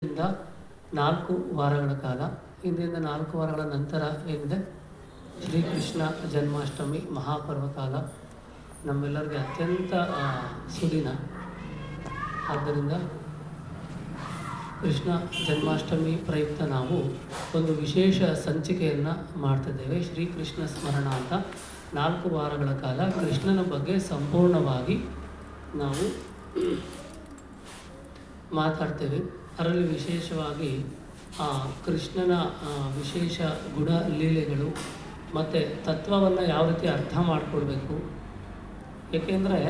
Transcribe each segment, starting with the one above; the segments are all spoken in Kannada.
ಇಂದ 4 ವಾರಗಳ ಕಾಲ, ಇಂದಿನಿಂದ 4 ವಾರಗಳ ನಂತರ ಏನಿದೆ ಶ್ರೀಕೃಷ್ಣ ಜನ್ಮಾಷ್ಟಮಿ ಮಹಾಪರ್ವ ಕಾಲ ನಮ್ಮೆಲ್ಲರಿಗೆ ಅತ್ಯಂತ ಸುದಿನ. ಆದ್ದರಿಂದ ಕೃಷ್ಣ ಜನ್ಮಾಷ್ಟಮಿ ಪ್ರಯುಕ್ತ ನಾವು ಒಂದು ವಿಶೇಷ ಸಂಚಿಕೆಯನ್ನು ಮಾಡ್ತಿದ್ದೇವೆ. ಶ್ರೀಕೃಷ್ಣ ಸ್ಮರಣ ಅಂತ 4 ವಾರಗಳ ಕಾಲ ಕೃಷ್ಣನ ಬಗ್ಗೆ ಸಂಪೂರ್ಣವಾಗಿ ನಾವು ಮಾತಾಡ್ತೇವೆ. ಅದರಲ್ಲಿ ವಿಶೇಷವಾಗಿ ಕೃಷ್ಣನ ವಿಶೇಷ ಗುಣ ಲೀಲೆಗಳು ಮತ್ತು ತತ್ವವನ್ನು ಯಾವ ರೀತಿ ಅರ್ಥ ಮಾಡಿಕೊಳ್ಬೇಕು. ಏಕೆಂದರೆ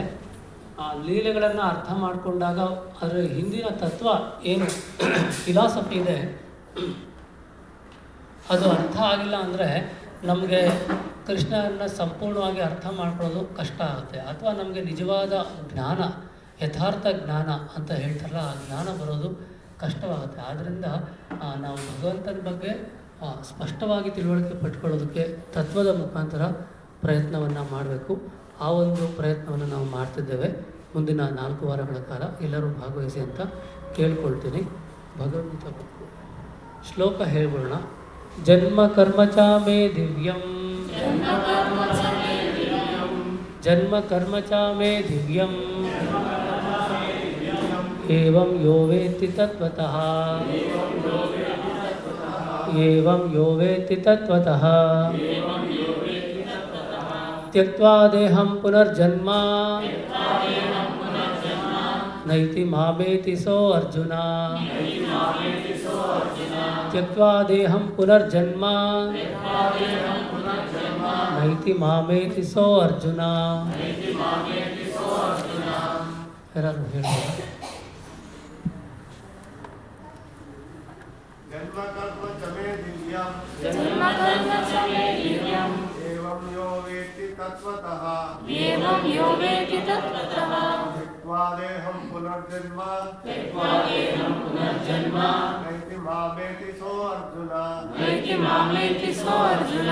ಆ ಲೀಲೆಗಳನ್ನು ಅರ್ಥ ಮಾಡಿಕೊಂಡಾಗ ಅದರ ಹಿಂದಿನ ತತ್ವ ಏನು ಫಿಲಾಸಫಿ ಇದೆ ಅದು ಅರ್ಥ ಆಗಿಲ್ಲ ಅಂದರೆ ನಮಗೆ ಕೃಷ್ಣನ ಸಂಪೂರ್ಣವಾಗಿ ಅರ್ಥ ಮಾಡ್ಕೊಳ್ಳೋದು ಕಷ್ಟ ಆಗುತ್ತೆ. ಅಥವಾ ನಮಗೆ ನಿಜವಾದ ಜ್ಞಾನ, ಯಥಾರ್ಥ ಜ್ಞಾನ ಅಂತ ಹೇಳ್ತಾರಲ್ಲ, ಆ ಜ್ಞಾನ ಬರೋದು ಕಷ್ಟವಾಗುತ್ತೆ. ಆದ್ದರಿಂದ ನಾವು ಭಗವಂತನ ಬಗ್ಗೆ ಸ್ಪಷ್ಟವಾಗಿ ತಿಳುವಳಿಕೆ ಪಟ್ಕೊಳ್ಳೋದಕ್ಕೆ ತತ್ವದ ಮುಖಾಂತರ ಪ್ರಯತ್ನವನ್ನು ಮಾಡಬೇಕು. ಆ ಒಂದು ಪ್ರಯತ್ನವನ್ನು ನಾವು ಮಾಡ್ತಿದ್ದೇವೆ ಮುಂದಿನ 4 ವಾರಗಳ ಕಾಲ. ಎಲ್ಲರೂ ಭಾಗವಹಿಸಿ ಅಂತ ಕೇಳ್ಕೊಳ್ತೀನಿ. ಭಗವಂತ ಶ್ಲೋಕ ಹೇಳ್ಬೋಣ. ಜನ್ಮ ಕರ್ಮ ಚ ಮೇ ದಿವ್ಯಂ, ಜನ್ಮ ಕರ್ಮ ಚ ಮೇ ದಿವ್ಯಂ, ಏವಂ ಯೋ ವೇತ್ತಿ ತತ್ವತಃ, ಏವಂ ಯೋ ವೇತ್ತಿ ತತ್ವತಃ, ತ್ಯಕ್ತ್ವಾ ದೇಹಂ ಪುನರ್ಜನ್ಮ ನೈತಿ ಮಾಮೇತಿ ಸೋ ಅರ್ಜುನ, ತ್ಯಕ್ತ್ವಾ ದೇಹಂ ಪುನರ್ಜನ್ಮ ನೈತಿ ಮಾಮೇತಿ ಸೋ ಅರ್ಜುನ. ಯಾರು ಹೇಳ್ಬೋದು? जन्म कर्म च मे दिव्यम्, एवं यो वेत्ति तत्त्वतः, त्यक्त्वा देहं पुनर्जन्म नैति मामेति सो अर्जुन.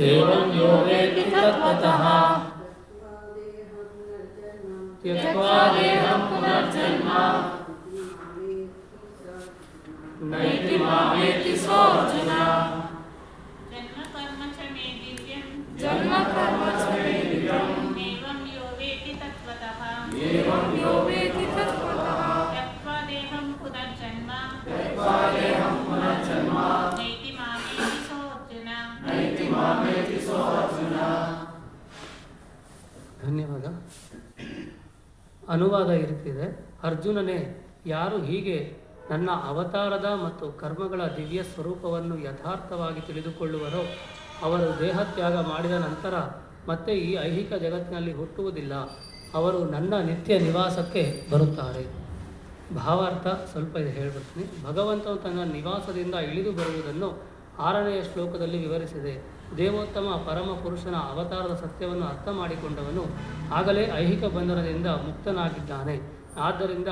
एवं यो वेत्ति तत्त्वतः, त्यक्त्वा देहं पुनर्जन्म नैति मामेति सो अर्जुन. जन्म कर्म च मे दिव्यम्, एवं यो वेत्ति तत्त्वतः, त्यक्त्वा देहं पुनर्जन्म नैति मामेति सो अर्जुन. ಧನ್ಯವಾದ. ಅನುವಾದ ಈ ರೀತಿ ಇದೆ. ಅರ್ಜುನನೇ, ಯಾರು ಹೀಗೆ ನನ್ನ ಅವತಾರದ ಮತ್ತು ಕರ್ಮಗಳ ದಿವ್ಯ ಸ್ವರೂಪವನ್ನು ಯಥಾರ್ಥವಾಗಿ ತಿಳಿದುಕೊಳ್ಳುವರೋ ಅವರು ದೇಹತ್ಯಾಗ ಮಾಡಿದ ನಂತರ ಮತ್ತೆ ಈ ಐಹಿಕ ಜಗತ್ತಿನಲ್ಲಿ ಹುಟ್ಟುವುದಿಲ್ಲ. ಅವರು ನನ್ನ ನಿತ್ಯ ನಿವಾಸಕ್ಕೆ ಬರುತ್ತಾರೆ. ಭಾವಾರ್ಥ ಸ್ವಲ್ಪ ಇದೆ ಹೇಳ್ಬಿಡ್ತೀನಿ. ಭಗವಂತನು ತನ್ನ ನಿವಾಸದಿಂದ ಇಳಿದು ಬರುವುದನ್ನು 6ನೆಯ ಶ್ಲೋಕದಲ್ಲಿ ವಿವರಿಸಿದೆ. ದೇವೋತ್ತಮ ಪರಮ ಪುರುಷನ ಅವತಾರದ ಸತ್ಯವನ್ನು ಅರ್ಥ ಮಾಡಿಕೊಂಡವನು ಆಗಲೇ ಐಹಿಕ ಬಂಧನದಿಂದ ಮುಕ್ತನಾಗಿದ್ದಾನೆ. ಆದ್ದರಿಂದ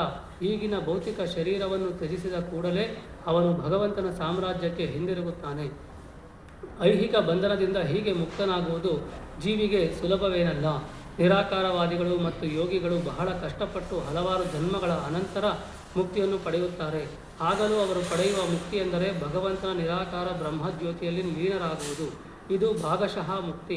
ಈಗಿನ ಭೌತಿಕ ಶರೀರವನ್ನು ತ್ಯಜಿಸಿದ ಕೂಡಲೇ ಅವನು ಭಗವಂತನ ಸಾಮ್ರಾಜ್ಯಕ್ಕೆ ಹಿಂದಿರುಗುತ್ತಾನೆ. ಐಹಿಕ ಬಂಧನದಿಂದ ಹೀಗೆ ಮುಕ್ತನಾಗುವುದು ಜೀವಿಗೆ ಸುಲಭವೇನಲ್ಲ. ನಿರಾಕಾರವಾದಿಗಳು ಮತ್ತು ಯೋಗಿಗಳು ಬಹಳ ಕಷ್ಟಪಟ್ಟು ಹಲವಾರು ಜನ್ಮಗಳ ಅನಂತರ ಮುಕ್ತಿಯನ್ನು ಪಡೆಯುತ್ತಾರೆ. ಆಗಲೂ ಅವರು ಪಡೆಯುವ ಮುಕ್ತಿ ಎಂದರೆ ಭಗವಂತನ ನಿರಾಕಾರ ಬ್ರಹ್ಮಜ್ಯೋತಿಯಲ್ಲಿ ಲೀನರಾಗುವುದು. ಇದು ಭಾಗಶಃ ಮುಕ್ತಿ.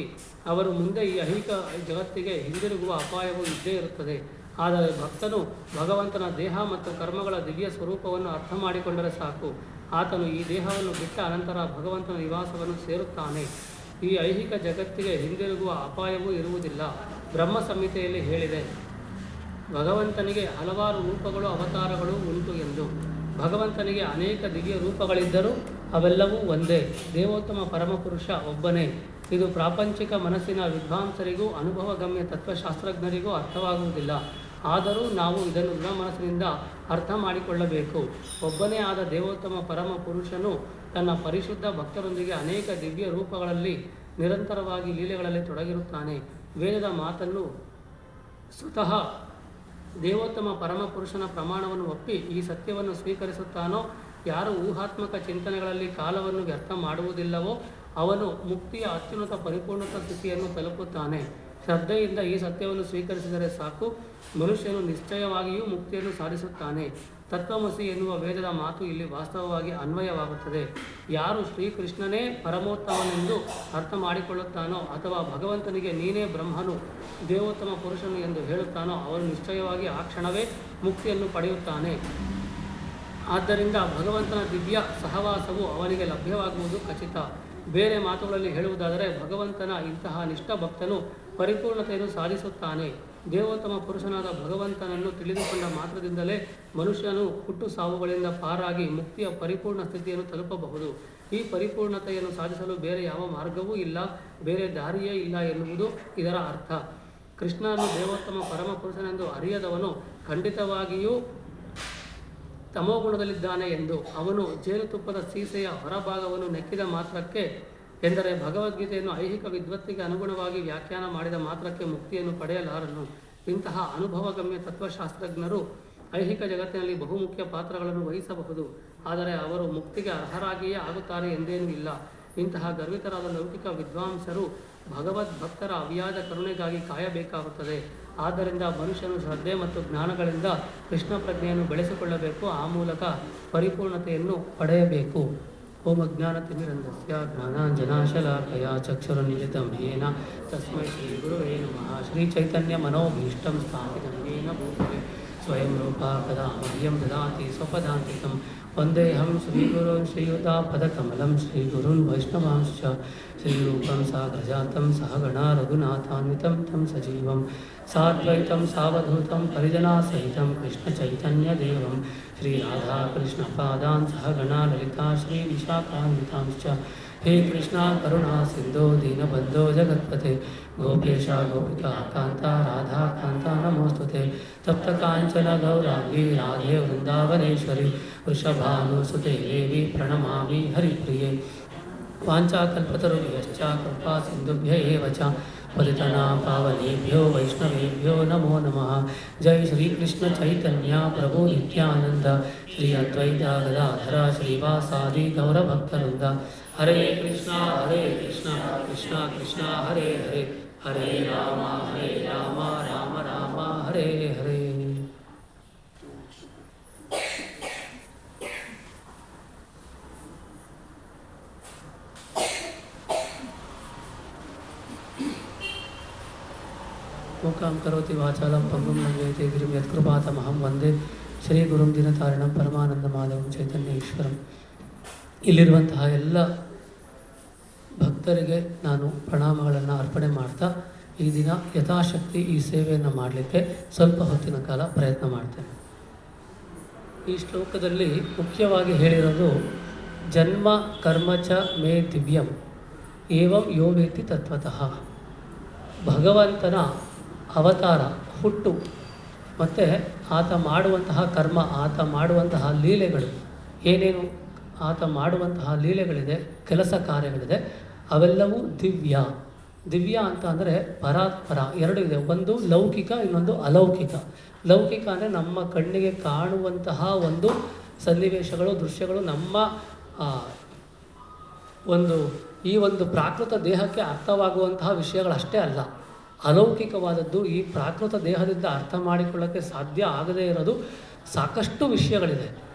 ಅವರು ಮುಂದೆ ಈ ಐಹಿಕ ಜಗತ್ತಿಗೆ ಹಿಂದಿರುಗುವ ಅಪಾಯವೂ ಇದ್ದೇ ಇರುತ್ತದೆ. ಆದರೆ ಭಕ್ತನು ಭಗವಂತನ ದೇಹ ಮತ್ತು ಕರ್ಮಗಳ ದಿವ್ಯ ಸ್ವರೂಪವನ್ನು ಅರ್ಥ ಮಾಡಿಕೊಂಡರೆ ಸಾಕು. ಆತನು ಈ ದೇಹವನ್ನು ಬಿಟ್ಟ ಅನಂತರ ಭಗವಂತನ ನಿವಾಸವನ್ನು ಸೇರುತ್ತಾನೆ. ಈ ಐಹಿಕ ಜಗತ್ತಿಗೆ ಹಿಂದಿರುಗುವ ಅಪಾಯವೂ ಇರುವುದಿಲ್ಲ. ಬ್ರಹ್ಮ ಸಂಹಿತೆಯಲ್ಲಿ ಹೇಳಿದೆ, ಭಗವಂತನಿಗೆ ಹಲವಾರು ರೂಪಗಳು ಅವತಾರಗಳು ಉಂಟು ಎಂದು. ಭಗವಂತನಿಗೆ ಅನೇಕ ದಿವ್ಯ ರೂಪಗಳಿದ್ದರೂ ಅವೆಲ್ಲವೂ ಒಂದೇ. ದೇವೋತ್ತಮ ಪರಮಪುರುಷ ಒಬ್ಬನೇ. ಇದು ಪ್ರಾಪಂಚಿಕ ಮನಸ್ಸಿನ ವಿದ್ವಾಂಸರಿಗೂ ಅನುಭವಗಮ್ಯ ತತ್ವಶಾಸ್ತ್ರಜ್ಞರಿಗೂ ಅರ್ಥವಾಗುವುದಿಲ್ಲ. ಆದರೂ ನಾವು ಇದನ್ನು ದೃಢ ಮನಸ್ಸಿನಿಂದ ಅರ್ಥ ಮಾಡಿಕೊಳ್ಳಬೇಕು. ಒಬ್ಬನೇ ಆದ ದೇವೋತ್ತಮ ಪರಮ ಪುರುಷನು ತನ್ನ ಪರಿಶುದ್ಧ ಭಕ್ತರೊಂದಿಗೆ ಅನೇಕ ದಿವ್ಯ ರೂಪಗಳಲ್ಲಿ ನಿರಂತರವಾಗಿ ಲೀಲೆಗಳಲ್ಲಿ ತೊಡಗಿರುತ್ತಾನೆ. ವೇದದ ಮಾತನ್ನು ಸ್ವತಃ ದೇವೋತ್ತಮ ಪರಮಪುರುಷನ ಪ್ರಮಾಣವನ್ನು ಒಪ್ಪಿ ಈ ಸತ್ಯವನ್ನು ಸ್ವೀಕರಿಸುತ್ತಾನೋ, ಯಾರು ಊಹಾತ್ಮಕ ಚಿಂತನೆಗಳಲ್ಲಿ ಕಾಲವನ್ನು ವ್ಯರ್ಥ ಮಾಡುವುದಿಲ್ಲವೋ ಅವನು ಮುಕ್ತಿಯ ಅತ್ಯುನ್ನತ ಪರಿಪೂರ್ಣತ ಸ್ಥಿತಿಯನ್ನು ತಲುಪುತ್ತಾನೆ. ಶ್ರದ್ಧೆಯಿಂದ ಈ ಸತ್ಯವನ್ನು ಸ್ವೀಕರಿಸಿದರೆ ಸಾಕು, ಮನುಷ್ಯನು ನಿಶ್ಚಯವಾಗಿಯೂ ಮುಕ್ತಿಯನ್ನು ಸಾಧಿಸುತ್ತಾನೆ. ತತ್ವಮಸಿ ಎನ್ನುವ ವೇದದ ಮಾತು ಇಲ್ಲಿ ವಾಸ್ತವವಾಗಿ ಅನ್ವಯವಾಗುತ್ತದೆ. ಯಾರು ಶ್ರೀಕೃಷ್ಣನೇ ಪರಮೋತ್ತಮನೆಂದು ಅರ್ಥ ಮಾಡಿಕೊಳ್ಳುತ್ತಾನೋ ಅಥವಾ ಭಗವಂತನಿಗೆ ನೀನೇ ಬ್ರಹ್ಮನು, ದೇವೋತ್ತಮ ಪುರುಷನು ಎಂದು ಹೇಳುತ್ತಾನೋ ಅವನು ನಿಶ್ಚಯವಾಗಿ ಆ ಕ್ಷಣವೇ ಮುಕ್ತಿಯನ್ನು ಪಡೆಯುತ್ತಾನೆ. ಆದ್ದರಿಂದ ಭಗವಂತನ ದಿವ್ಯ ಸಹವಾಸವು ಅವನಿಗೆ ಲಭ್ಯವಾಗುವುದು ಖಚಿತ. ಬೇರೆ ಮಾತುಗಳಲ್ಲಿ ಹೇಳುವುದಾದರೆ ಭಗವಂತನ ಇಂತಹ ನಿಷ್ಠ ಭಕ್ತನು ಪರಿಪೂರ್ಣತೆಯನ್ನು ಸಾಧಿಸುತ್ತಾನೆ. ದೇವೋತ್ತಮ ಪುರುಷನಾದ ಭಗವಂತನನ್ನು ತಿಳಿದುಕೊಂಡ ಮಾತ್ರದಿಂದಲೇ ಮನುಷ್ಯನು ಹುಟ್ಟು ಸಾವುಗಳಿಂದ ಪಾರಾಗಿ ಮುಕ್ತಿಯ ಪರಿಪೂರ್ಣ ಸ್ಥಿತಿಯನ್ನು ತಲುಪಬಹುದು. ಈ ಪರಿಪೂರ್ಣತೆಯನ್ನು ಸಾಧಿಸಲು ಬೇರೆ ಯಾವ ಮಾರ್ಗವೂ ಇಲ್ಲ, ಬೇರೆ ದಾರಿಯೇ ಇಲ್ಲ ಎನ್ನುವುದು ಇದರ ಅರ್ಥ. ಕೃಷ್ಣನನ್ನು ದೇವೋತ್ತಮ ಪರಮ ಪುರುಷನೆಂದು ಅರಿಯದವನು ಖಂಡಿತವಾಗಿಯೂ ತಮೋಗುಣದಲ್ಲಿದ್ದಾನೆ ಎಂದು ಅವನು ಜೇನುತುಪ್ಪದ ಸೀಸೆಯ ಹೊರಭಾಗವನ್ನು ನೆಕ್ಕಿದ ಮಾತ್ರಕ್ಕೆ, ಎಂದರೆ ಭಗವದ್ಗೀತೆಯನ್ನು ಐಹಿಕ ವಿದ್ವತ್ತಿಗೆ ಅನುಗುಣವಾಗಿ ವ್ಯಾಖ್ಯಾನ ಮಾಡಿದ ಮಾತ್ರಕ್ಕೆ ಮುಕ್ತಿಯನ್ನು ಪಡೆಯಲಾರನು. ಇಂತಹ ಅನುಭವಗಮ್ಯ ತತ್ವಶಾಸ್ತ್ರಜ್ಞರು ಐಹಿಕ ಜಗತ್ತಿನಲ್ಲಿ ಬಹುಮುಖ್ಯ ಪಾತ್ರಗಳನ್ನು ವಹಿಸಬಹುದು, ಆದರೆ ಅವರು ಮುಕ್ತಿಗೆ ಅರ್ಹರಾಗಿಯೇ ಆಗುತ್ತಾರೆ ಎಂದೇನೂ ಇಲ್ಲ. ಇಂತಹ ಗರ್ವಿತರಾದ ಲೌಕಿಕ ವಿದ್ವಾಂಸರು ಭಗವದ್ಭಕ್ತರ ಅವಿಯಾದ ಕರುಣೆಗಾಗಿ ಕಾಯಬೇಕಾಗುತ್ತದೆ. ಆದ್ದರಿಂದ ಮನುಷ್ಯನು ಶ್ರದ್ಧೆ ಮತ್ತು ಜ್ಞಾನಗಳಿಂದ ಕೃಷ್ಣ ಪ್ರಜ್ಞೆಯನ್ನು ಬೆಳೆಸಿಕೊಳ್ಳಬೇಕು, ಆ ಮೂಲಕ ಪರಿಪೂರ್ಣತೆಯನ್ನು ಪಡೆಯಬೇಕು. ಓಂ ಅಜ್ಞಾನತಿಮಿರಂಧಸ್ಯ ಜ್ಞಾನಾಂಜನಾಶಲಾಕಯ ಚಕ್ಷುರುನ್ಮಿಲಿತಂ ಯೇನ ತಸ್ಮೈ ಶ್ರೀ ಗುರುವೇ ನಮಃ. ಶ್ರೀ ಚೈತನ್ಯ ಮನೋಭೀಷ್ಟಂ ಸ್ಥಾಪಿತಂ ಯೇನ ಭೂತಲೆ ಸ್ವಯಂ ರೂಪಾ ಕದಾ ಮಹ್ಯಂ ದದಾತಿ ಸ್ವಪದಾಂತಿಕಂ. ವಂದೇಹಂ ಶ್ರೀಗುರುನ್ ಶ್ರೀಯುತಾಪದಕಮಲಂ ಶ್ರೀಗುರುನ್ ವೈಷ್ಣವಾಂಶ್ಚ ಶ್ರೀರೂಪಂ ಸಾಗ್ರಜಾತಂ ಸಹಗಣ ರಘುನಾಥಾನ್ವಿತಂ तं ಸಜೀವಂ ಸಾದ್ವೈತಂ ಸಾವಧೂತಂ ಪರಿಜನಾಸಹಿತಂ ಕೃಷ್ಣಚೈತನ್ಯದೇವಂ ಶ್ರೀರಾಧಾಕೃಷ್ಣಪಾದಾನ್ ಸಹಗಣ ಲಲಿತಾ ಶ್ರೀವಿಶಾಖಾನ್ವಿತಾಂಶ್ಚ. ಹೇ ಕೃಷ್ಣ ಕರುಣಾ ಸಿಂಧೋ ದೀನಬಂಧೋ ಜಗತ್ಪತೆ ಗೋಪೇಶ ಗೋಪಿಕಾ ಕಾಂತ ರಾಧಾ ಕಾಂತ ನಮೋಸ್ತುತೆ. ತಪ್ತ ಕಾಂಚನ ಗೌರಾಂಗಿ ರಾಧೆ ವೃಂದಾವನೇಶ್ವರಿ ವೃಷಭಾನುಸುತೆ ದೇವಿ ಪ್ರಣಮಾಮಿ ಹರಿಪ್ರಿಯೆ. ವಾಂಛಾಕಲ್ಪತರುಭ್ಯಶ್ಚ ಕೃಪಾ ಸಿಂಧುಭ್ಯ ಏವ ಚ ಪತಿತಾನಾಂ ಪಾವನೇಭ್ಯೋ ವೈಷ್ಣವೇಭ್ಯೋ ನಮೋ ನಮಃ. ಜೈ ಶ್ರೀ ಕೃಷ್ಣ ಚೈತನ್ಯ ಪ್ರಭು ನಿತ್ಯಾನಂದ ಶ್ರೀ ಅದ್ವೈತ ಗದಾಧರ ಶ್ರೀವಾಸಾದಿ ಗೌರಭಕ್ತವೃಂದ. ಹರೇ ಕೃಷ್ಣ ಕೃಷ್ಣ ಕೃಷ್ಣ ಹರೇ ಹರೇ, ಹರೇ ರಾಮ ರಾಮ ರಾಮ ಹರೇ ಹರೇ. ಮೂಕಾಂ ಕರೋತಿ ವಾಚಾಲಂ ಪಂಗುಂ ಲಂಘಯತೆ ಗಿರಿಂ ಯತ್ಕೃಪಾತಮಹಂ ವಂದೇ ಶ್ರೀ ಗುರುಂ ದಿನತಾರಿಣಂ ಪರಮಾನಂದ ಮಾಧವಂ ಚೈತನ್ಯ ಈಶ್ವರಂ. ಇಲ್ಲಿರುವಂತಹ ಎಲ್ಲ ಭಕ್ತರಿಗೆ ನಾನು ಪ್ರಣಾಮಗಳನ್ನು ಅರ್ಪಣೆ ಮಾಡ್ತಾ ಈ ದಿನ ಯಥಾಶಕ್ತಿ ಈ ಸೇವೆಯನ್ನು ಮಾಡಲಿಕ್ಕೆ ಸ್ವಲ್ಪ ಹೊತ್ತಿನ ಕಾಲ ಪ್ರಯತ್ನ ಮಾಡ್ತೇನೆ. ಈ ಶ್ಲೋಕದಲ್ಲಿ ಮುಖ್ಯವಾಗಿ ಹೇಳಿರೋದು ಜನ್ಮ ಕರ್ಮ ಚ ಮೇ ದಿವ್ಯಂ ಏವಂ ಯೋ ವೇತ್ತಿ ತತ್ವತಃ. ಭಗವಂತನ ಅವತಾರ, ಹುಟ್ಟು ಮತ್ತು ಆತ ಮಾಡುವಂತಹ ಕರ್ಮ, ಆತ ಮಾಡುವಂತಹ ಲೀಲೆಗಳು, ಏನೇನು ಆತ ಮಾಡುವಂತಹ ಲೀಲೆಗಳಿದೆ, ಕೆಲಸ ಕಾರ್ಯಗಳಿದೆ, ಅವೆಲ್ಲವೂ ದಿವ್ಯ. ದಿವ್ಯ ಅಂತ ಅಂದರೆ ಪರಾತ್ಪರ, ಎರಡು ಇದೆ. ಒಂದು ಲೌಕಿಕ, ಇನ್ನೊಂದು ಅಲೌಕಿಕ. ಲೌಕಿಕ ಅಂದರೆ ನಮ್ಮ ಕಣ್ಣಿಗೆ ಕಾಣುವಂತಹ ಒಂದು ಸನ್ನಿವೇಶಗಳು, ದೃಶ್ಯಗಳು, ನಮ್ಮ ಈ ಒಂದು ಪ್ರಾಕೃತ ದೇಹಕ್ಕೆ ಅರ್ಥವಾಗುವಂತಹ ವಿಷಯಗಳಷ್ಟೇ ಅಲ್ಲ. ಅಲೌಕಿಕವಾದದ್ದು, ಈ ಪ್ರಾಕೃತ ದೇಹದಿಂದ ಅರ್ಥ ಮಾಡಿಕೊಳ್ಳೋಕ್ಕೆ ಸಾಧ್ಯ ಆಗದೇ ಇರೋದು ಸಾಕಷ್ಟು ವಿಷಯಗಳಿದೆ.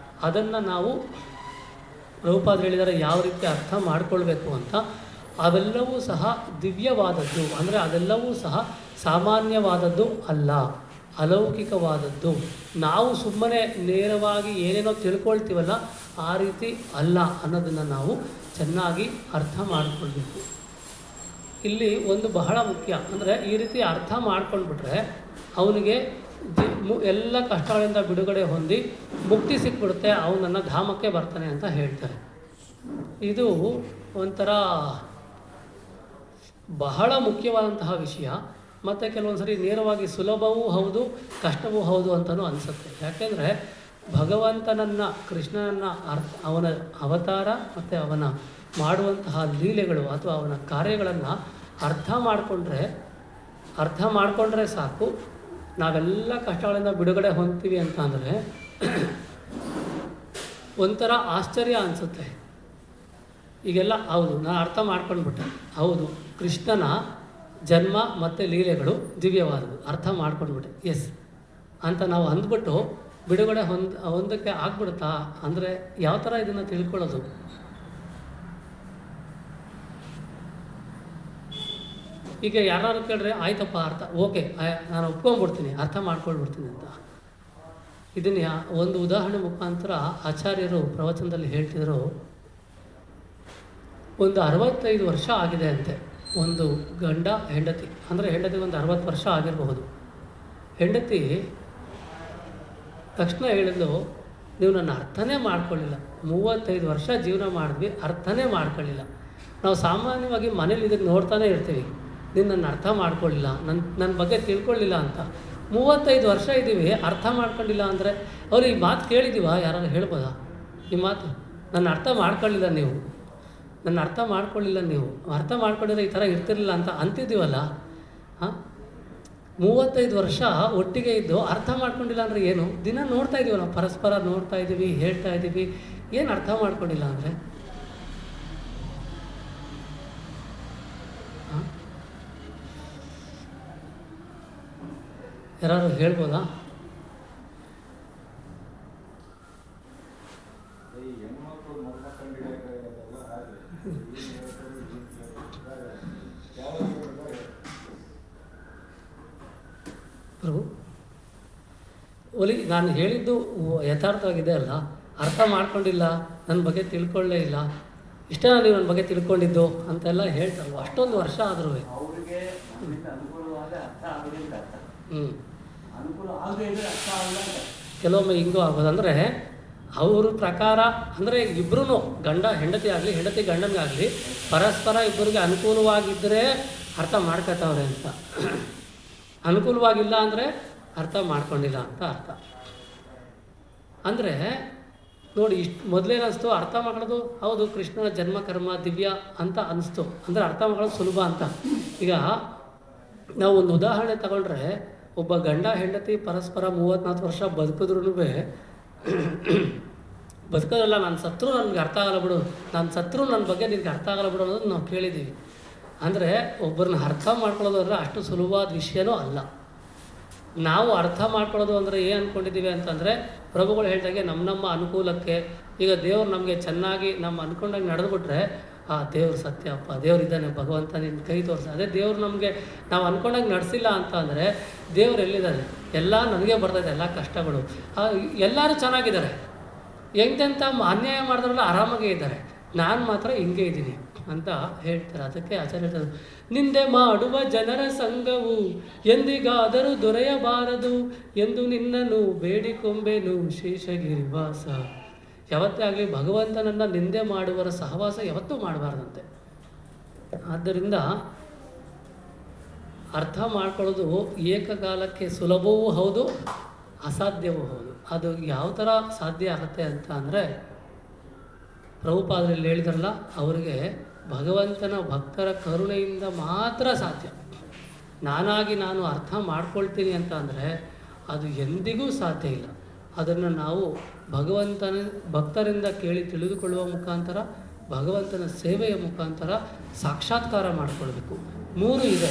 ಅದನ್ನು ನಾವು ಪ್ರಭುಪಾದರು ಹೇಳಿದರೆ ಯಾವ ರೀತಿ ಅರ್ಥ ಮಾಡಿಕೊಳ್ಬೇಕು ಅಂತ. ಅವೆಲ್ಲವೂ ಸಹ ದಿವ್ಯವಾದದ್ದು, ಅಂದರೆ ಅದೆಲ್ಲವೂ ಸಹ ಸಾಮಾನ್ಯವಾದದ್ದು ಅಲ್ಲ, ಅಲೌಕಿಕವಾದದ್ದು. ನಾವು ಸುಮ್ಮನೆ ನೇರವಾಗಿ ಏನೇನೋ ತಿಳ್ಕೊಳ್ತೀವಲ್ಲ, ಆ ರೀತಿ ಅಲ್ಲ ಅನ್ನೋದನ್ನು ನಾವು ಚೆನ್ನಾಗಿ ಅರ್ಥ ಮಾಡಿಕೊಳ್ಬೇಕು. ಇಲ್ಲಿ ಒಂದು ಬಹಳ ಮುಖ್ಯ ಅಂದರೆ, ಈ ರೀತಿ ಅರ್ಥ ಮಾಡ್ಕೊಂಡ್ಬಿಟ್ರೆ ಅವನಿಗೆ ಎಲ್ಲ ಕಷ್ಟಗಳಿಂದ ಬಿಡುಗಡೆ ಹೊಂದಿ ಮುಕ್ತಿ ಸಿಕ್ಬಿಡುತ್ತೆ, ಅವನನ್ನು ಧಾಮಕ್ಕೆ ಬರ್ತಾನೆ ಅಂತ ಹೇಳ್ತಾರೆ. ಇದು ಒಂಥರ ಬಹಳ ಮುಖ್ಯವಾದಂತಹ ವಿಷಯ. ಮತ್ತು ಕೆಲವೊಂದು ಸರಿ ನೇರವಾಗಿ ಸುಲಭವೂ ಹೌದು, ಕಷ್ಟವೂ ಹೌದು ಅಂತಲೂ ಅನಿಸುತ್ತೆ. ಯಾಕೆಂದರೆ ಭಗವಂತನನ್ನು, ಕೃಷ್ಣನನ್ನು ಅವನ ಅವತಾರ ಮತ್ತು ಅವನ ಮಾಡುವಂತಹ ಲೀಲೆಗಳು ಅಥವಾ ಅವನ ಕಾರ್ಯಗಳನ್ನು ಅರ್ಥ ಮಾಡಿಕೊಂಡ್ರೆ ಸಾಕು, ನಾವೆಲ್ಲ ಕಷ್ಟಗಳಿಂದ ಬಿಡುಗಡೆ ಹೊಂದ್ತೀವಿ ಅಂತ ಅಂದರೆ ಒಂಥರ ಆಶ್ಚರ್ಯ ಅನಿಸುತ್ತೆ. ಈಗೆಲ್ಲ ಹೌದು, ನಾನು ಅರ್ಥ ಮಾಡ್ಕೊಂಡ್ಬಿಟ್ಟೆ. ಹೌದು, ಕೃಷ್ಣನ ಜನ್ಮ ಮತ್ತು ಲೀಲೆಗಳು ದಿವ್ಯವಾದವು, ಅರ್ಥ ಮಾಡ್ಕೊಂಡ್ಬಿಟ್ಟೆ. ಎಸ್ ಅಂತ ನಾವು ಅಂದ್ಬಿಟ್ಟು ಬಿಡುಗಡೆ ಹೊಂದಕ್ಕೆ ಆಗ್ಬಿಡುತ್ತಾ ಅಂದರೆ ಯಾವ ಥರ ಇದನ್ನು ತಿಳ್ಕೊಳ್ಳೋದು? ಈಗ ಯಾರು ಕೇಳಿದ್ರೆ ಆಯ್ತಪ್ಪ ಅರ್ಥ, ಓಕೆ ನಾನು ಒಪ್ಕೊಂಡ್ಬಿಡ್ತೀನಿ, ಅರ್ಥ ಮಾಡ್ಕೊಳ್ಬಿಡ್ತೀನಿ ಅಂತ. ಇದನ್ನು ಒಂದು ಉದಾಹರಣೆ ಮುಖಾಂತರ ಆಚಾರ್ಯರು ಪ್ರವಚನದಲ್ಲಿ ಹೇಳ್ತಿದ್ರು. ಒಂದು 65 ವರ್ಷ ಆಗಿದೆ ಅಂತೆ ಒಂದು ಗಂಡ ಹೆಂಡತಿ, ಅಂದರೆ ಹೆಂಡತಿಗೆ ಒಂದು 60 ವರ್ಷ ಆಗಿರಬಹುದು. ಹೆಂಡತಿ ತಕ್ಷಣ ಹೇಳಿದ್ಲು, ನೀವು ನನ್ನ ಅರ್ಥನೇ ಮಾಡ್ಕೊಳ್ಳಿಲ್ಲ, 35 ವರ್ಷ ಜೀವನ ಮಾಡಿದ್ವಿ, ಅರ್ಥನೇ ಮಾಡ್ಕೊಳ್ಳಿಲ್ಲ. ನಾವು ಸಾಮಾನ್ಯವಾಗಿ ಮನೇಲಿ ಇದಕ್ಕೆ ನೋಡ್ತಾನೆ ಇರ್ತೀವಿ, ನೀನು ನನ್ನ ಅರ್ಥ ಮಾಡ್ಕೊಳ್ಳಿಲ್ಲ, ನನ್ನ ಬಗ್ಗೆ ತಿಳ್ಕೊಳ್ಳಿಲ್ಲ ಅಂತ. 35 ವರ್ಷ ಇದ್ದೀವಿ, ಅರ್ಥ ಮಾಡ್ಕೊಂಡಿಲ್ಲ ಅಂದರೆ ಅವ್ರು ಈ ಮಾತು ಕೇಳಿದ್ದೀವ? ಯಾರು ಹೇಳ್ಬೋದಾ ಈ ಮಾತು? ನನ್ನ ಅರ್ಥ ಮಾಡ್ಕೊಳ್ಳಿಲ್ಲ ನೀವು, ನನ್ನ ಅರ್ಥ ಮಾಡ್ಕೊಳ್ಳಿಲ್ಲ ನೀವು, ಅರ್ಥ ಮಾಡ್ಕೊಂಡಿದ್ರೆ ಈ ಥರ ಇರ್ತಿರಲಿಲ್ಲ ಅಂತ ಅಂತಿದ್ದೀವಲ್ಲ. ಹಾಂ, 35 ವರ್ಷ ಒಟ್ಟಿಗೆ ಇದ್ದು ಅರ್ಥ ಮಾಡ್ಕೊಂಡಿಲ್ಲ ಅಂದರೆ ಏನು? ದಿನ ನೋಡ್ತಾ ಇದ್ದೀವಿ ನಾವು, ಪರಸ್ಪರ ನೋಡ್ತಾ ಇದ್ದೀವಿ, ಹೇಳ್ತಾ ಇದ್ದೀವಿ, ಏನು ಅರ್ಥ ಮಾಡ್ಕೊಂಡಿಲ್ಲ ಅಂದರೆ? ಹಾಂ, ಯಾರು ಹೇಳ್ಬೋದಾ? ಪ್ರಭು, ಒಲಿ ನಾನು ಹೇಳಿದ್ದು ಯಥಾರ್ಥವಾಗಿದೆ ಅಲ್ಲ, ಅರ್ಥ ಮಾಡ್ಕೊಂಡಿಲ್ಲ, ನನ್ನ ಬಗ್ಗೆ ತಿಳ್ಕೊಳ್ಳೇ ಇಲ್ಲ, ಇಷ್ಟೇ ನೀವು ನನ್ನ ಬಗ್ಗೆ ತಿಳ್ಕೊಂಡಿದ್ದು ಅಂತೆಲ್ಲ ಹೇಳ್ತಾರಲ್ವ. ಅಷ್ಟೊಂದು ವರ್ಷ ಆದರೂ ಅವರಿಗೆ ಅನುಕೂಲವಾದ ಅರ್ಥ ಆಗೋದಿಲ್ಲ. ಹ್ಞೂ, ಅನುಕೂಲ ಆಗದೆ ಇದ್ರೆ ಅರ್ಥ ಆಗಲ್ಲ ಅಂತ. ಕೆಲವೊಮ್ಮೆ ಹಿಂಗೂ ಆಗೋದು. ಅಂದರೆ ಅವ್ರ ಪ್ರಕಾರ ಅಂದರೆ ಇಬ್ಬರೂ ಗಂಡ ಹೆಂಡತಿ ಆಗಲಿ, ಹೆಂಡತಿ ಗಂಡನಿಗಾಗಲಿ, ಪರಸ್ಪರ ಇಬ್ಬರಿಗೆ ಅನುಕೂಲವಾಗಿದ್ದರೆ ಅರ್ಥ ಮಾಡ್ಕೊತಾವ್ರೆ ಅಂತ. ಅನುಕೂಲವಾಗಿಲ್ಲ ಅಂದರೆ ಅರ್ಥ ಮಾಡ್ಕೊಂಡಿಲ್ಲ ಅಂತ ಅರ್ಥ. ಅಂದರೆ ನೋಡಿ, ಇಷ್ಟು ಮೊದಲೇನಿಸ್ತು ಅರ್ಥ ಮಾಡೋದು, ಹೌದು ಕೃಷ್ಣನ ಜನ್ಮ ಕರ್ಮ ದಿವ್ಯ ಅಂತ ಅನಿಸ್ತು, ಅಂದರೆ ಅರ್ಥ ಮಾಡೋದು ಸುಲಭ ಅಂತ. ಈಗ ನಾವು ಒಂದು ಉದಾಹರಣೆ ತಗೊಂಡ್ರೆ, ಒಬ್ಬ ಗಂಡ ಹೆಂಡತಿ ಪರಸ್ಪರ 34 ವರ್ಷ ಬದುಕಿದ್ರೂ ಬದುಕೋದಲ್ಲ, ನಾನು ಸತ್ರು ನನಗೆ ಅರ್ಥ ಆಗಲ್ಲ ಬಿಡು, ನಾನು ಸತ್ರು ನನ್ನ ಬಗ್ಗೆ ನಿನಗೆ ಅರ್ಥ ಆಗಲ್ಲ ಬಿಡು ಅನ್ನೋದು ನಾವು ಕೇಳಿದ್ದೀವಿ. ಅಂದರೆ ಒಬ್ಬರನ್ನ ಅರ್ಥ ಮಾಡ್ಕೊಳ್ಳೋದು ಅಂದರೆ ಅಷ್ಟು ಸುಲಭವಾದ ವಿಷಯನೂ ಅಲ್ಲ. ನಾವು ಅರ್ಥ ಮಾಡ್ಕೊಳ್ಳೋದು ಅಂದರೆ ಏನು ಅಂದ್ಕೊಂಡಿದ್ದೀವಿ ಅಂತಂದರೆ, ಪ್ರಭುಗಳು ಹೇಳಿದಾಗೆ ನಮ್ಮ ಅನುಕೂಲಕ್ಕೆ, ಈಗ ದೇವ್ರು ನಮಗೆ ಚೆನ್ನಾಗಿ ನಮ್ಮ ಅಂದ್ಕೊಂಡಾಗ ನಡೆದುಬಿಟ್ರೆ, ಆ ದೇವ್ರು ಸತ್ಯಪ್ಪ, ದೇವ್ರು ಇದ್ದಾನೆ, ಭಗವಂತ ನಿನ್ನ ಕೈ ತೋರಿಸ. ಅದೇ ದೇವ್ರು ನಮಗೆ ನಾವು ಅಂದ್ಕೊಂಡಾಗ ನಡೆಸಿಲ್ಲ ಅಂತ ಅಂದರೆ ದೇವ್ರು ಎಲ್ಲಿದ್ದಾನೆ? ಎಲ್ಲ ನನಗೆ ಬರ್ತದೆ, ಎಲ್ಲ ಕಷ್ಟಗಳು, ಎಲ್ಲರೂ ಚೆನ್ನಾಗಿದ್ದಾರೆ, ಎಂತೆಂಥ ಅನ್ಯಾಯ ಮಾಡಿದ್ರಲ್ಲ ಆರಾಮಾಗೇ ಇದ್ದಾರೆ, ನಾನು ಮಾತ್ರ ಹಿಂಗೆ ಇದ್ದೀನಿ ಅಂತ ಹೇಳ್ತಾರೆ. ಅದಕ್ಕೆ ಆಚಾರ್ಯ ಹೇಳ್ತಾರೆ, ನಿಂದೆ ಮಾಡುವ ಜನರ ಸಂಘವು ಎಂದಿಗಾದರೂ ದೊರೆಯಬಾರದು ಎಂದು ನಿನ್ನನ್ನು ಬೇಡಿಕೊಂಬೆನು ಶೇಷಗಿರಿವಾಸ. ಯಾವತ್ತೇ ಆಗಲಿ ಭಗವಂತನನ್ನು ನಿಂದೆ ಮಾಡುವರ ಸಹವಾಸ ಯಾವತ್ತೂ ಮಾಡಬಾರ್ದಂತೆ. ಆದ್ದರಿಂದ ಅರ್ಥ ಮಾಡ್ಕೊಳ್ಳೋದು ಏಕಕಾಲಕ್ಕೆ ಸುಲಭವೂ ಹೌದು, ಅಸಾಧ್ಯವೂ ಹೌದು. ಅದು ಯಾವ ಥರ ಸಾಧ್ಯ ಆಗುತ್ತೆ ಅಂತ ಅಂದರೆ, ಪ್ರಭುಪಾದರಲ್ಲಿ ಹೇಳಿದ್ರಲ್ಲ, ಅವರಿಗೆ ಭಗವಂತನ ಭಕ್ತರ ಕರುಣೆಯಿಂದ ಮಾತ್ರ ಸಾಧ್ಯ. ನಾನಾಗಿ ನಾನು ಅರ್ಥ ಮಾಡ್ಕೊಳ್ತೀನಿ ಅಂತ ಅಂದರೆ ಅದು ಎಂದಿಗೂ ಸಾಧ್ಯ ಇಲ್ಲ. ಅದನ್ನು ನಾವು ಭಗವಂತನ ಭಕ್ತರಿಂದ ಕೇಳಿ ತಿಳಿದುಕೊಳ್ಳುವ ಮುಖಾಂತರ, ಭಗವಂತನ ಸೇವೆಯ ಮುಖಾಂತರ ಸಾಕ್ಷಾತ್ಕಾರ ಮಾಡಿಕೊಳ್ಬೇಕು. 3 ಇದೆ: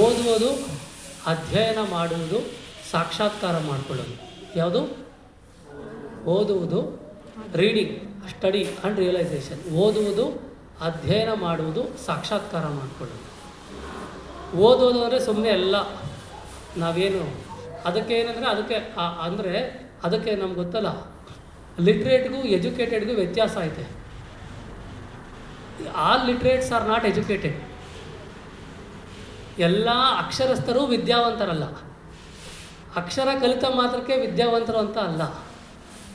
ಓದುವುದು, ಅಧ್ಯಯನ ಮಾಡುವುದು, ಸಾಕ್ಷಾತ್ಕಾರ ಮಾಡಿಕೊಳ್ಳೋದು. ಯಾವುದು? ಓದುವುದು, ರೀಡಿಂಗ್, ಸ್ಟಡಿ ಆ್ಯಂಡ್ ರಿಯಲೈಸೇಷನ್. ಓದುವುದು, ಅಧ್ಯಯನ ಮಾಡುವುದು, ಸಾಕ್ಷಾತ್ಕಾರ ಮಾಡಿಕೊಳ್ಳೋದು. ಓದೋದು ಅಂದರೆ ಸುಮ್ಮನೆ ಎಲ್ಲ ನಾವೇನು ಅದಕ್ಕೆ ಏನಂದರೆ ಅದಕ್ಕೆ ನಮ್ಗೆ ಗೊತ್ತಲ್ಲ, ಲಿಟ್ರೇಟ್ಗೂ ಎಜುಕೇಟೆಡ್ಗೂ ವ್ಯತ್ಯಾಸ ಐತೆ. All literates are not educated. ಎಲ್ಲ ಅಕ್ಷರಸ್ಥರು ವಿದ್ಯಾವಂತರಲ್ಲ. ಅಕ್ಷರ ಕಲಿತ ಮಾತ್ರಕ್ಕೆ ವಿದ್ಯಾವಂತರು ಅಂತ ಅಲ್ಲ.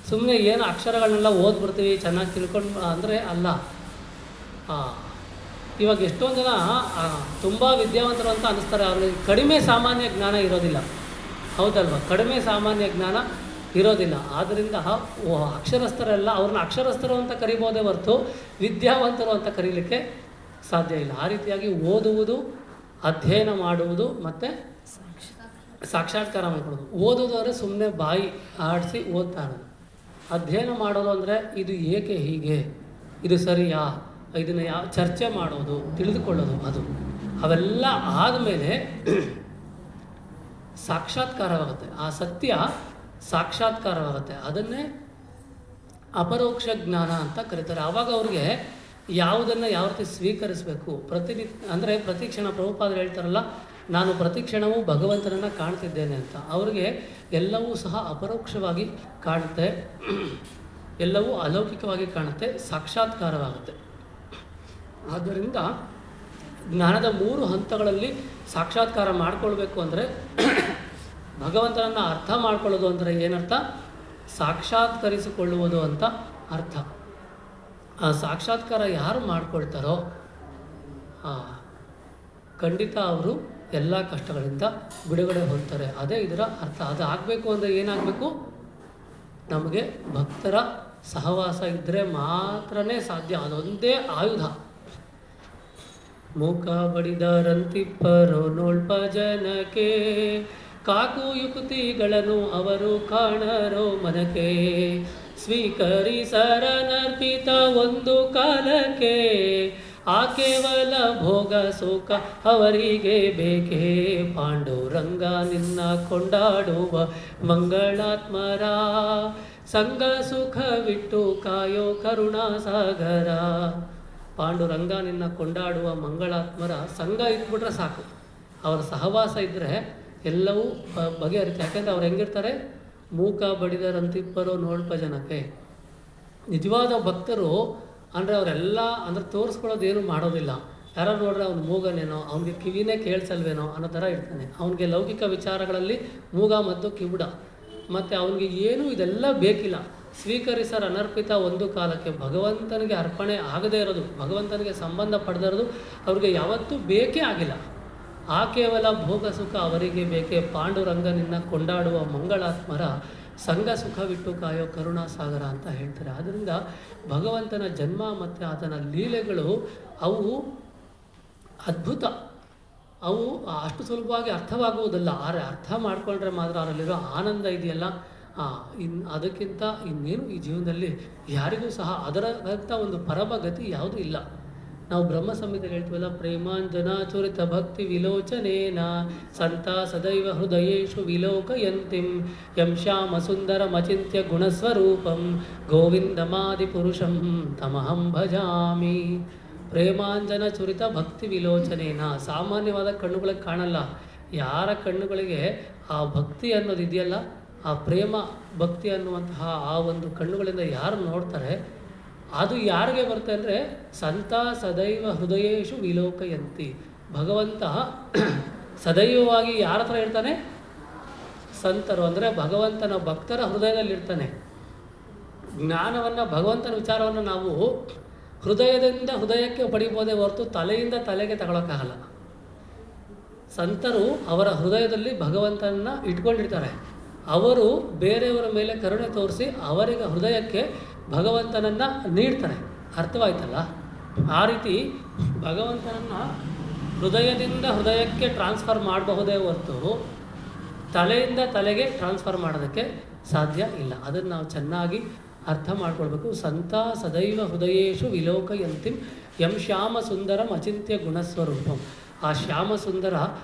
ಸುಮ್ಮನೆ ಏನು ಅಕ್ಷರಗಳನ್ನೆಲ್ಲ ಓದ್ಬಿಡ್ತೀವಿ ಚೆನ್ನಾಗಿ ತಿಳ್ಕೊಂಡು ಅಂದರೆ ಅಲ್ಲ. ಇವಾಗ ಎಷ್ಟೊಂದು ಜನ ತುಂಬ ವಿದ್ಯಾವಂತರು ಅಂತ ಅನ್ನಿಸ್ತಾರೆ, ಅವ್ರಿಗೆ ಕಡಿಮೆ ಸಾಮಾನ್ಯ ಜ್ಞಾನ ಇರೋದಿಲ್ಲ. ಹೌದಲ್ವ? ಕಡಿಮೆ ಸಾಮಾನ್ಯ ಜ್ಞಾನ ಇರೋದಿಲ್ಲ. ಆದ್ದರಿಂದ ಅಕ್ಷರಸ್ಥರೆಲ್ಲ ಅವ್ರನ್ನ ಅಕ್ಷರಸ್ಥರು ಅಂತ ಕರಿಬೋದೇ ಹೊರತು ವಿದ್ಯಾವಂತರು ಅಂತ ಕರೀಲಿಕ್ಕೆ ಸಾಧ್ಯ ಇಲ್ಲ. ಆ ರೀತಿಯಾಗಿ ಓದುವುದು, ಅಧ್ಯಯನ ಮಾಡುವುದು ಮತ್ತು ಸಾಕ್ಷಾತ್ಕಾರ ಮಾಡ್ಕೊಳ್ಳೋದು. ಓದೋದು ಅಂದರೆ ಸುಮ್ಮನೆ ಬಾಯಿ ಆಡಿಸಿ ಓದ್ತಾ ಇರೋದು. ಅಧ್ಯಯನ ಮಾಡೋದು ಅಂದರೆ ಇದು ಏಕೆ ಹೀಗೆ, ಇದು ಸರಿಯಾ ಇದನ್ನು ಚರ್ಚೆ ಮಾಡೋದು, ತಿಳಿದುಕೊಳ್ಳೋದು, ಅವೆಲ್ಲ ಆದಮೇಲೆ ಸಾಕ್ಷಾತ್ಕಾರವಾಗುತ್ತೆ. ಆ ಸತ್ಯ ಸಾಕ್ಷಾತ್ಕಾರವಾಗುತ್ತೆ. ಅದನ್ನೇ ಅಪರೋಕ್ಷ ಜ್ಞಾನ ಅಂತ ಕರೀತಾರೆ. ಆವಾಗ ಅವ್ರಿಗೆ ಯಾವುದನ್ನು ಯಾವ ರೀತಿ ಸ್ವೀಕರಿಸಬೇಕು, ಅಂದರೆ ಪ್ರತಿ ಕ್ಷಣ ಪ್ರಭುಪಾದರು ಹೇಳ್ತಾರಲ್ಲ, ನಾನು ಪ್ರತಿ ಕ್ಷಣವೂ ಭಗವಂತನನ್ನು ಕಾಣ್ತಿದ್ದೇನೆ ಅಂತ. ಅವ್ರಿಗೆ ಎಲ್ಲವೂ ಸಹ ಅಪರೋಕ್ಷವಾಗಿ ಕಾಣುತ್ತೆ, ಎಲ್ಲವೂ ಅಲೌಕಿಕವಾಗಿ ಕಾಣುತ್ತೆ, ಸಾಕ್ಷಾತ್ಕಾರವಾಗುತ್ತೆ. ಆದ್ದರಿಂದ ಜ್ಞಾನದ 3 ಹಂತಗಳಲ್ಲಿ ಸಾಕ್ಷಾತ್ಕಾರ ಮಾಡಿಕೊಳ್ಬೇಕು ಅಂದರೆ ಭಗವಂತನನ್ನು ಅರ್ಥ ಮಾಡ್ಕೊಳ್ಳೋದು ಅಂದರೆ ಏನರ್ಥ? ಸಾಕ್ಷಾತ್ಕರಿಸಿಕೊಳ್ಳುವುದು ಅಂತ ಅರ್ಥ. ಆ ಸಾಕ್ಷಾತ್ಕಾರ ಯಾರು ಮಾಡ್ಕೊಳ್ತಾರೋ ಖಂಡಿತ ಅವರು ಎಲ್ಲ ಕಷ್ಟಗಳಿಂದ ಬಿಡುಗಡೆ ಹೊಂದ್ತಾರೆ. ಅದೇ ಇದರ ಅರ್ಥ. ಅದು ಆಗಬೇಕು ಅಂದರೆ ಏನಾಗಬೇಕು? ನಮಗೆ ಭಕ್ತರ ಸಹವಾಸ ಇದ್ದರೆ ಮಾತ್ರನೇ ಸಾಧ್ಯ. ಅದೊಂದೇ ಆಯುಧ. ಮೂಕ ಬಡಿದರಂತಿಪ್ಪರೋ ನೋಳ್ಪ ಜನಕ್ಕೆ, ಕಾಕು ಯುಕ್ತಿಗಳನ್ನು ಅವರು ಕಾಣರೋ ಮನಕ್ಕೆ, ಸ್ವೀಕರಿಸರನರ್ಪಿತ ಒಂದು ಕಾಲಕ್ಕೆ, ಆ ಕೇವಲ ಭೋಗ ಸುಖ ಅವರಿಗೆ ಬೇಕೇ. ಪಾಂಡುರಂಗ ನಿನ್ನ ಕೊಂಡಾಡುವ ಮಂಗಳಾತ್ಮರ, ಸಂಗ ಸುಖವಿಟ್ಟು ಕಾಯೋ ಕರುಣಾಸಾಗರ. ಪಾಂಡುರಂಗ ನಿನ್ನ ಕೊಂಡಾಡುವ ಮಂಗಳಾತ್ಮರ ಸಂಘ ಇಟ್ಬಿಟ್ರೆ ಸಾಕು, ಅವರ ಸಹವಾಸ ಇದ್ದರೆ ಎಲ್ಲವೂ ಬಗೆಹರಿತೆ. ಯಾಕೆಂದರೆ ಅವ್ರು ಹೆಂಗಿರ್ತಾರೆ? ಮೂಕ ಬಡಿದರಂತಿಪ್ಪರೋ ನೋಡ್ಪ ಜನಕ್ಕೆ. ನಿಜವಾದ ಭಕ್ತರು ಅಂದರೆ ಅವರೆಲ್ಲ ಅಂದರೆ ತೋರಿಸ್ಕೊಳ್ಳೋದೇನು ಮಾಡೋದಿಲ್ಲ. ಯಾರು ನೋಡ್ರೆ ಅವ್ನು ಮೂಗನೇನೋ, ಅವನಿಗೆ ಕಿವಿನೇ ಕೇಳಿಸಲ್ವೇನೋ ಅನ್ನೋ ಥರ ಇರ್ತಾನೆ. ಅವನಿಗೆ ಲೌಕಿಕ ವಿಚಾರಗಳಲ್ಲಿ ಮೂಗ ಮತ್ತು ಕಿವುಡ, ಮತ್ತು ಅವನಿಗೆ ಏನೂ ಇದೆಲ್ಲ ಬೇಕಿಲ್ಲ. ಸ್ವೀಕರಿಸರ ಅನರ್ಪಿತ ಒಂದು ಕಾಲಕ್ಕೆ, ಭಗವಂತನಿಗೆ ಅರ್ಪಣೆ ಆಗದೇ ಇರೋದು, ಭಗವಂತನಿಗೆ ಸಂಬಂಧ ಪಡೆದಿರೋದು ಅವ್ರಿಗೆ ಯಾವತ್ತೂ ಬೇಕೇ ಆಗಿಲ್ಲ. ಆ ಕೇವಲ ಭೋಗ ಸುಖ ಅವರಿಗೆ ಬೇಕೇ. ಪಾಂಡುರಂಗನಿನ್ನ ಕೊಂಡಾಡುವ ಮಂಗಳಾತ್ಮರ, ಸಂಘ ಸುಖವಿಟ್ಟು ಕಾಯೋ ಕರುಣಾಸಾಗರ ಅಂತ ಹೇಳ್ತಾರೆ. ಆದ್ದರಿಂದ ಭಗವಂತನ ಜನ್ಮ ಮತ್ತು ಆತನ ಲೀಲೆಗಳು ಅವು ಅದ್ಭುತ. ಅವು ಅಷ್ಟು ಸುಲಭವಾಗಿ ಅರ್ಥವಾಗುವುದಲ್ಲ. ಆದರೆ ಅರ್ಥ ಮಾಡಿಕೊಂಡ್ರೆ ಮಾತ್ರ ಅದರಲ್ಲಿರೋ ಆನಂದ ಇದೆಯಲ್ಲ, ಅದಕ್ಕಿಂತ ಇನ್ನೇನು ಈ ಜೀವನದಲ್ಲಿ ಯಾರಿಗೂ ಸಹ ಅದರಂಥ ಒಂದು ಪರಮಗತಿ ಯಾವುದೂ ಇಲ್ಲ. ನಾವು ಬ್ರಹ್ಮ ಸಂಹಿತೆಯಲ್ಲಿ ಹೇಳ್ತೀವಲ್ಲ, ಪ್ರೇಮಾಂಜನ ಚುರಿತ ಭಕ್ತಿ ವಿಲೋಚನೇನ ಸಂತ ಸದೈವ ಹೃದಯೇಶು ವಿಲೋಕಯಂತಿಂ ಯಂ ಶ್ಯಾಮ ಸುಂದರಮಚಿಂತ್ಯ ಗುಣಸ್ವರೂಪಂ ಗೋವಿಂದಮಾದಿ ಪುರುಷಂ ತಮಹಂ ಭಜಾಮಿ. ಪ್ರೇಮಾಂಜನ ಚುರಿತ ಭಕ್ತಿ ವಿಲೋಚನೇನ, ಸಾಮಾನ್ಯವಾದ ಕಣ್ಣುಗಳಿಗೆ ಕಾಣಲ್ಲ. ಯಾರ ಕಣ್ಣುಗಳಿಗೆ ಆ ಭಕ್ತಿ ಅನ್ನೋದಿದೆಯಲ್ಲ, ಆ ಪ್ರೇಮ ಭಕ್ತಿ ಅನ್ನುವಂತಹ ಆ ಒಂದು ಕಣ್ಣುಗಳಿಂದ ಯಾರು ನೋಡ್ತಾರೆ, ಅದು ಯಾರಿಗೆ ಬರುತ್ತೆ ಅಂದರೆ ಸಂತ ಸದೈವ ಹೃದಯೇಶು ವಿಲೋಕಯಂತಿ. ಭಗವಂತ ಸದೈವವಾಗಿ ಯಾರ ಹತ್ರ ಇರ್ತಾನೆ? ಸಂತರು ಅಂದರೆ ಭಗವಂತನ ಭಕ್ತರ ಹೃದಯದಲ್ಲಿರ್ತಾನೆ. ಜ್ಞಾನವನ್ನು, ಭಗವಂತನ ವಿಚಾರವನ್ನು ನಾವು ಹೃದಯದಿಂದ ಹೃದಯಕ್ಕೆ ಪಡಿಬೋದೇ ಹೊರತು ತಲೆಯಿಂದ ತಲೆಗೆ ತಗೊಳ್ಳೋಕ್ಕಾಗಲ್ಲ. ಸಂತರು ಅವರ ಹೃದಯದಲ್ಲಿ ಭಗವಂತನನ್ನು ಇಟ್ಕೊಂಡಿರ್ತಾರೆ. ಅವರು ಬೇರೆಯವರ ಮೇಲೆ ಕರುಣೆ ತೋರಿಸಿ ಅವರಿಗೆ ಹೃದಯಕ್ಕೆ ಭಗವಂತನನ್ನು ನೀಡ್ತಾರೆ. ಅರ್ಥವಾಯ್ತಲ್ಲ? ಆ ರೀತಿ ಭಗವಂತನನ್ನು ಹೃದಯದಿಂದ ಹೃದಯಕ್ಕೆ ಟ್ರಾನ್ಸ್ಫರ್ ಮಾಡಬಹುದೇ ಹೊರತು ತಲೆಯಿಂದ ತಲೆಗೆ ಟ್ರಾನ್ಸ್ಫರ್ ಮಾಡೋದಕ್ಕೆ ಸಾಧ್ಯ ಇಲ್ಲ. ಅದನ್ನು ನಾವು ಚೆನ್ನಾಗಿ ಅರ್ಥ ಮಾಡ್ಕೊಳ್ಬೇಕು. ಸಂತ ಸದೈವ ಹೃದಯೇಶು ವಿಲೋಕಯಂತಿಂ ಯಂ ಶ್ಯಾಮ ಸುಂದರಂ ಅಚಿಂತ್ಯ ಗುಣಸ್ವರೂಪಂ. ಆ ಶ್ಯಾಮ ಸುಂದರ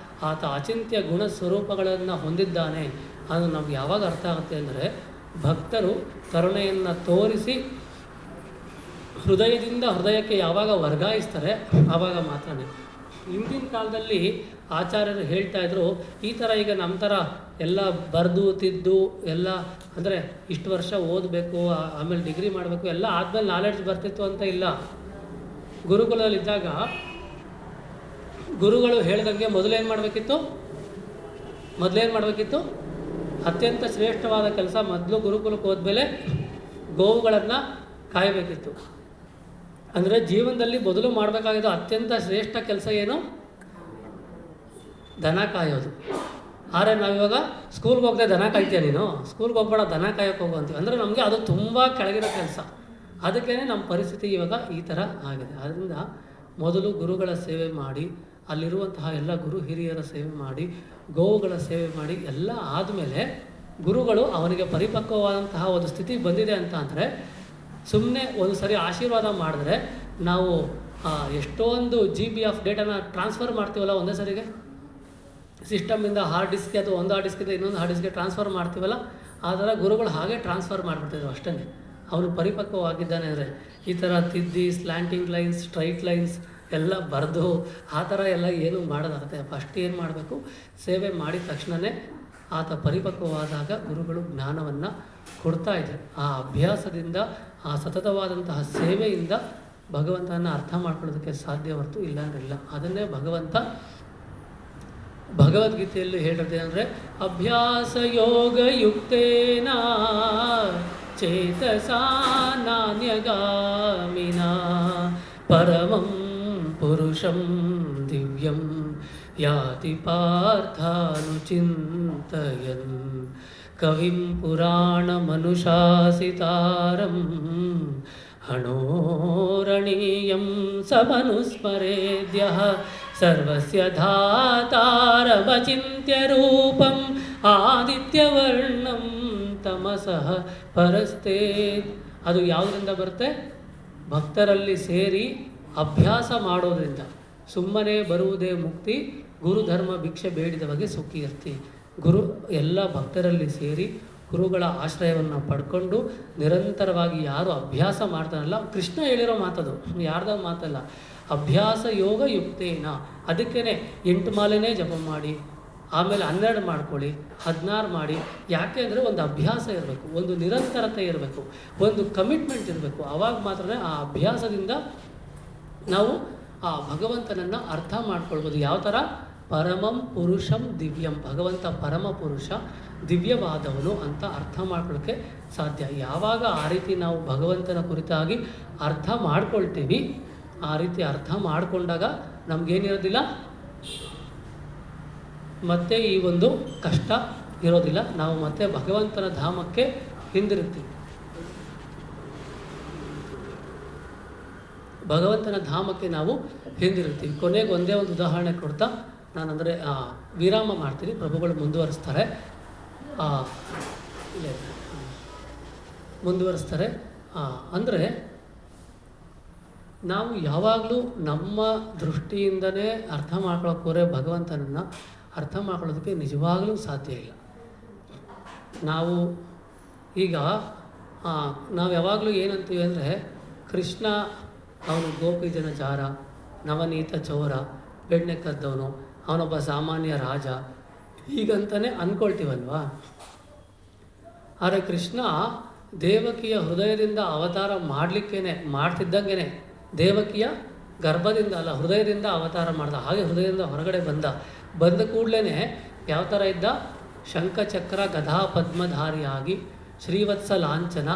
ಆತ ಅಚಿಂತ್ಯ ಗುಣಸ್ವರೂಪಗಳನ್ನು ಹೊಂದಿದ್ದಾನೆ. ಅದು ನಮ್ಗೆ ಯಾವಾಗ ಅರ್ಥ ಆಗುತ್ತೆ ಅಂದರೆ, ಭಕ್ತರು ಕರುಣೆಯನ್ನು ತೋರಿಸಿ ಹೃದಯದಿಂದ ಹೃದಯಕ್ಕೆ ಯಾವಾಗ ವರ್ಗಾಯಿಸ್ತಾರೆ ಆವಾಗ ಮಾತ್ರನೇ. ಹಿಂದಿನ ಕಾಲದಲ್ಲಿ ಆಚಾರ್ಯರು ಹೇಳ್ತಾ ಇದ್ರು, ಈ ಥರ ಈಗ ನಮ್ಮ ಥರ ಎಲ್ಲ ಬರೆದು ತಿದ್ದು ಎಲ್ಲ ಅಂದರೆ ಇಷ್ಟು ವರ್ಷ ಓದಬೇಕು, ಆಮೇಲೆ ಡಿಗ್ರಿ ಮಾಡಬೇಕು, ಎಲ್ಲ ಆದಮೇಲೆ ನಾಲೆಡ್ಜ್ ಬರ್ತಿತ್ತು ಅಂತ ಇಲ್ಲ. ಗುರುಕುಲದಲ್ಲಿದ್ದಾಗ ಗುರುಗಳು ಹೇಳ್ದಂಗೆ ಮೊದಲೇನು ಮಾಡಬೇಕಿತ್ತು? ಅತ್ಯಂತ ಶ್ರೇಷ್ಠವಾದ ಕೆಲಸ ಮೊದಲು ಗುರುಕುಲಕ್ಕೆ ಹೋದ್ಮೇಲೆ ಗೋವುಗಳನ್ನು ಕಾಯಬೇಕಿತ್ತು. ಅಂದರೆ ಜೀವನದಲ್ಲಿ ಮೊದಲು ಮಾಡಬೇಕಾಗಿದ್ದು ಅತ್ಯಂತ ಶ್ರೇಷ್ಠ ಕೆಲಸ ಏನು? ದನ ಕಾಯೋದು. ಆದರೆ ನಾವಿವಾಗ ಸ್ಕೂಲ್ಗೆ ಹೋಗದೆ ದನ ಕಾಯ್ತೀಯ ನೀನು, ಸ್ಕೂಲ್ಗೆ ಹೋಗ್ಬೇಡ ದನ ಕಾಯೋಕ್ಕೆ ಹೋಗು ಅಂತೀವಿ. ಅಂದರೆ ನಮಗೆ ಅದು ತುಂಬ ಕೆಳಗಿರೋ ಕೆಲಸ. ಅದಕ್ಕೇ ನಮ್ಮ ಪರಿಸ್ಥಿತಿ ಇವಾಗ ಈ ಥರ ಆಗಿದೆ. ಆದ್ದರಿಂದ ಮೊದಲು ಗುರುಗಳ ಸೇವೆ ಮಾಡಿ, ಅಲ್ಲಿರುವಂತಹ ಎಲ್ಲ ಗುರು ಹಿರಿಯರ ಸೇವೆ ಮಾಡಿ, ಗೋವುಗಳ ಸೇವೆ ಮಾಡಿ, ಎಲ್ಲ ಆದಮೇಲೆ ಗುರುಗಳು ಅವನಿಗೆ ಪರಿಪಕ್ವವಾದಂತಹ ಒಂದು ಸ್ಥಿತಿ ಬಂದಿದೆ ಅಂತ ಅಂದರೆ ಸುಮ್ಮನೆ ಒಂದು ಸರಿ ಆಶೀರ್ವಾದ ಮಾಡಿದ್ರೆ ನಾವು ಎಷ್ಟೊಂದು GB ಆಫ್ ಡೇಟಾನ ಟ್ರಾನ್ಸ್ಫರ್ ಮಾಡ್ತೀವಲ್ಲ ಒಂದೇ ಸರಿಗೆ, ಸಿಸ್ಟಮಿಂದ ಹಾರ್ಡ್ ಡಿಸ್ಕ್ಗೆ ಅಥವಾ ಒಂದು ಹಾರ್ಡ್ ಡಿಸ್ಕಿಂದ ಇನ್ನೊಂದು ಹಾರ್ಡ್ ಡಿಸ್ಕ್ಗೆ ಟ್ರಾನ್ಸ್ಫರ್ ಮಾಡ್ತೀವಲ್ಲ, ಆ ಥರ ಗುರುಗಳು ಹಾಗೆ ಟ್ರಾನ್ಸ್ಫರ್ ಮಾಡಿಬಿಡ್ತಿದ್ರು ಅಷ್ಟೇ. ಅವನು ಪರಿಪಕ್ವವಾಗಿದ್ದಾನೆ ಅಂದರೆ ಈ ಥರ ತಿದ್ದಿ ಸ್ಲ್ಯಾಂಟಿಂಗ್ ಲೈನ್ಸ್, ಸ್ಟ್ರೈಟ್ ಲೈನ್ಸ್ ಎಲ್ಲ ಬರೆದು ಆ ಥರ ಎಲ್ಲ ಏನೂ ಮಾಡೋದಾಗುತ್ತೆ. ಫಸ್ಟ್ ಏನು ಮಾಡಬೇಕು, ಸೇವೆ ಮಾಡಿದ ತಕ್ಷಣವೇ ಆತ ಪರಿಪಕ್ವವಾದಾಗ ಗುರುಗಳು ಜ್ಞಾನವನ್ನು ಕೊಡ್ತಾಯಿದ್ರು. ಆ ಅಭ್ಯಾಸದಿಂದ, ಆ ಸತತವಾದಂತಹ ಸೇವೆಯಿಂದ ಭಗವಂತನ ಅರ್ಥ ಮಾಡ್ಕೊಳ್ಳೋದಕ್ಕೆ ಸಾಧ್ಯ ಹೊರತು ಇಲ್ಲಾಂದ್ರಿಲ್ಲ. ಅದನ್ನೇ ಭಗವಂತ ಭಗವದ್ಗೀತೆಯಲ್ಲಿ ಹೇಳಿದ್ದೇನೆಂದರೆ, ಅಭ್ಯಾಸ ಯೋಗ ಯುಕ್ತೇನ ಚೇತಸಾ ನಾನ್ಯಗಾಮಿನ ಪರಮಂ ಪುರುಷಂ ದಿವ್ಯಂ ಯಾತಿ ಪಾರ್ಥಾನುಚಿಂತಯನ್ ಕವಿಂ ಪುರಾಣಮನುಶಾಸಿತಾರಂ ಹಣೋರಣೀಯಂ ಸಮನುಸ್ಮರೇದ್ಯಃ ಸರ್ವಸ್ಯ ಧಾತಾರಮಚಿಂತ್ಯ ರೂಪಂ ಆದಿತ್ಯವರ್ಣಂ ತಮಸಃ ಪರಸ್ತೇತ್. ಅದು ಯಾವುದರಿಂದ ಬರುತ್ತೆ? ಭಕ್ತರಲ್ಲಿ ಸೇರಿ ಅಭ್ಯಾಸ ಮಾಡೋದ್ರಿಂದ. ಸುಮ್ಮನೆ ಬರುವುದೇ ಮುಕ್ತಿ, ಗುರುಧರ್ಮ ಭಿಕ್ಷೆ ಬೇಡಿದವಗೆ ಸುಖಿ ಇರ್ತಿ. ಗುರು ಎಲ್ಲ ಭಕ್ತರಲ್ಲಿ ಸೇರಿ ಗುರುಗಳ ಆಶ್ರಯವನ್ನು ಪಡ್ಕೊಂಡು ನಿರಂತರವಾಗಿ ಯಾರು ಅಭ್ಯಾಸ ಮಾಡ್ತಾನಲ್ಲ, ಕೃಷ್ಣ ಹೇಳಿರೋ ಮಾತದು, ಯಾರ್ದ ಮಾತಲ್ಲ. ಅಭ್ಯಾಸ ಯೋಗ ಯುಕ್ತೇನ, ಅದಕ್ಕೇ 8 ಮಾಲೆನೇ ಜಪ ಮಾಡಿ, ಆಮೇಲೆ 12 ಮಾಡ್ಕೊಳ್ಳಿ, 16 ಮಾಡಿ. ಯಾಕೆ ಅಂದರೆ ಒಂದು ಅಭ್ಯಾಸ ಇರಬೇಕು, ಒಂದು ನಿರಂತರತೆ ಇರಬೇಕು, ಒಂದು ಕಮಿಟ್ಮೆಂಟ್ ಇರಬೇಕು. ಆವಾಗ ಮಾತ್ರ ಆ ಅಭ್ಯಾಸದಿಂದ ನಾವು ಆ ಭಗವಂತನನ್ನು ಅರ್ಥ ಮಾಡ್ಕೊಳ್ಬೋದು. ಯಾವ ಥರ? ಪರಮಂ ಪುರುಷಂ ದಿವ್ಯಂ, ಭಗವಂತ ಪರಮ ಪುರುಷ, ದಿವ್ಯವಾದವನು ಅಂತ ಅರ್ಥ ಮಾಡ್ಕೊಳ್ಳೋಕ್ಕೆ ಸಾಧ್ಯ. ಯಾವಾಗ ಆ ರೀತಿ ನಾವು ಭಗವಂತನ ಕುರಿತಾಗಿ ಅರ್ಥ ಮಾಡ್ಕೊಳ್ತೀವಿ, ಆ ರೀತಿ ಅರ್ಥ ಮಾಡಿಕೊಂಡಾಗ ನಮಗೇನಿರೋದಿಲ್ಲ, ಮತ್ತೆ ಈ ಒಂದು ಕಷ್ಟ ಇರೋದಿಲ್ಲ. ನಾವು ಮತ್ತೆ ಭಗವಂತನ ಧಾಮಕ್ಕೆ ಹಿಂದಿರುತ್ತೀವಿ. ಭಗವಂತನ ಧಾಮಕ್ಕೆ ನಾವು ಹಿಂದಿರುತ್ತೀವಿ. ಕೊನೆಗೆ ಒಂದೇ ಒಂದು ಉದಾಹರಣೆ ಕೊಡ್ತಾ ನಾನಂದರೆ ವಿರಾಮ ಮಾಡ್ತೀನಿ, ಪ್ರಭುಗಳು ಮುಂದುವರಿಸ್ತಾರೆ. ಅಂದರೆ ನಾವು ಯಾವಾಗಲೂ ನಮ್ಮ ದೃಷ್ಟಿಯಿಂದನೇ ಅರ್ಥ ಮಾಡ್ಕೊಳ್ಳೋಕ್ಕೋರೆ ಭಗವಂತನನ್ನು ಅರ್ಥ ಮಾಡ್ಕೊಳ್ಳೋದಕ್ಕೆ ನಿಜವಾಗಲೂ ಸಾಧ್ಯ ಇಲ್ಲ. ನಾವು ಈಗ ನಾವು ಯಾವಾಗಲೂ ಏನಂತೀವಿ ಅಂದರೆ, ಕೃಷ್ಣ ಅವನು ಗೋಪಿ ಜನ ಜಾರ, ನವನೀತ ಚೌರ, ಬೆಣ್ಣೆ ಕದ್ದವನು, ಅವನೊಬ್ಬ ಸಾಮಾನ್ಯ ರಾಜ, ಹೀಗಂತಲೇ ಅಂದ್ಕೊಳ್ತೀವಲ್ವಾ. ಆದರೆ ಕೃಷ್ಣ ದೇವಕಿಯ ಹೃದಯದಿಂದ ಅವತಾರ ಮಾಡ್ತಿದ್ದಂಗೆ, ದೇವಕಿಯ ಗರ್ಭದಿಂದ ಅಲ್ಲ, ಹೃದಯದಿಂದ ಅವತಾರ ಮಾಡ್ದ. ಹಾಗೆ ಹೃದಯದಿಂದ ಹೊರಗಡೆ ಬಂದ ಕೂಡಲೇ ಯಾವ ಥರ ಇದ್ದ? ಶಂಖಚಕ್ರ ಗದಾ ಪದ್ಮಧಾರಿಯಾಗಿ, ಶ್ರೀವತ್ಸ ಲಾಂಛನ,